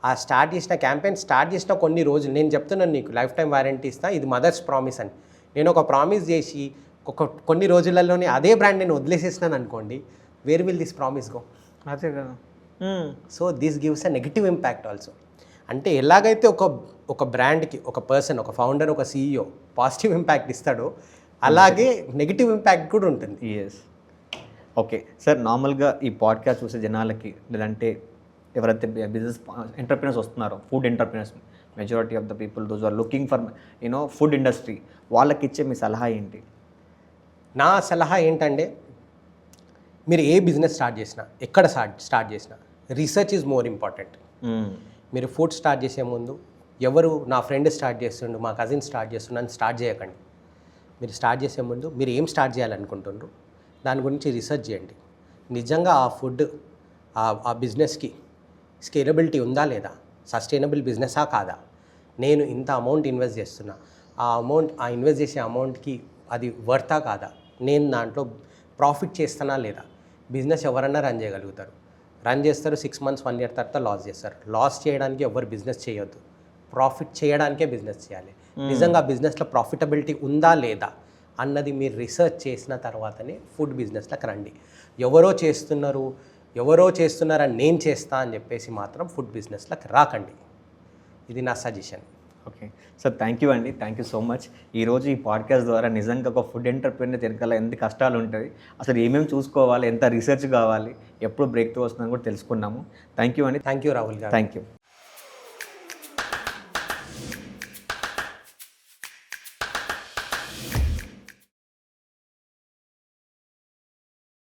ఆ స్టార్ట్ చేసిన క్యాంపెయిన్ స్టార్ట్ చేసిన కొన్ని రోజులు నేను చెప్తున్నాను నీకు లైఫ్ టైం వారంటీ ఇస్తా, ఇది మదర్స్ ప్రామిస్ అని. నేను ఒక ప్రామిస్ చేసి కొన్ని రోజులలోనే అదే బ్రాండ్ నేను వదిలేసేసినాను అనుకోండి, where will this promise go? అదే కదా. So this gives a negative impact also. అంటే ఎలాగైతే ఒక బ్రాండ్కి ఒక పర్సన్, ఒక ఫౌండర్, ఒక సీఈఓ పాజిటివ్ ఇంపాక్ట్ ఇస్తాడో అలాగే నెగిటివ్ ఇంపాక్ట్ కూడా ఉంటుంది. ఎస్. ఓకే సార్, నార్మల్గా ఈ పాడ్కాస్ట్ చూసే జనాలకి, లేదంటే ఎవరైతే బిజినెస్ ఎంటర్ప్రినర్స్ వస్తున్నారో, food entrepreneurs, majority of the people those are looking for food industry, వాళ్ళకి ఇచ్చే మీ సలహా ఏంటి? నా సలహా ఏంటంటే మీరు ఏ బిజినెస్ స్టార్ట్ చేసినా, ఎక్కడ స్టార్ట్ చేసినా రీసెర్చ్ ఈజ్ మోర్ ఇంపార్టెంట్. మీరు ఫుడ్ స్టార్ట్ చేసే ముందు ఎవరు నా ఫ్రెండ్ స్టార్ట్ చేస్తుండు, మా కజిన్ స్టార్ట్ చేస్తుండు అని స్టార్ట్ చేయకండి. మీరు స్టార్ట్ చేసే ముందు మీరు ఏం స్టార్ట్ చేయాలనుకుంటున్నారు దాని గురించి రీసెర్చ్ చేయండి. నిజంగా ఆ ఫుడ్ ఆ బిజినెస్కి స్కేలబిలిటీ ఉందా లేదా, సస్టైనబుల్ బిజినెసా కాదా, నేను ఇంత అమౌంట్ ఇన్వెస్ట్ చేస్తున్నా, ఆ ఇన్వెస్ట్ చేసే అమౌంట్కి అది వర్తా కాదా, నేను దాంట్లో ప్రాఫిట్ చేస్తానా లేదా. బిజినెస్ ఎవరన్నా రన్ చేయగలుగుతారు, రన్ చేస్తారు 6 months 1 year తర్వాత లాస్ చేస్తారు. లాస్ చేయడానికి ఎవరు బిజినెస్ చేయొద్దు, ప్రాఫిట్ చేయడానికే బిజినెస్ చేయాలి. నిజంగా బిజినెస్లో ప్రాఫిటబిలిటీ ఉందా లేదా అన్నది మీరు రీసెర్చ్ చేసిన తర్వాతనే ఫుడ్ బిజినెస్లోకి రండి. ఎవరో చేస్తున్నారని నేను చేస్తా అని చెప్పేసి మాత్రం ఫుడ్ బిజినెస్లోకి రాకండి. ఇది నా suggestion. Okay sir, thank you అండి, థ్యాంక్ యూ సో మచ్. ఈరోజు ఈ పాడ్కాస్ట్ ద్వారా నిజంగా ఒక ఫుడ్ ఎంటర్ప్రెన్యూర్ వెనకాల ఎంత కష్టాలు ఉంటుంది, అసలు ఏమేమి చూసుకోవాలి, ఎంత రీసెర్చ్ కావాలి, ఎప్పుడు బ్రేక్ త్రూ వస్తుందని కూడా తెలుసుకున్నాము. థ్యాంక్ యూ అండి. థ్యాంక్ యూ రాహుల్ గారు. Thank you.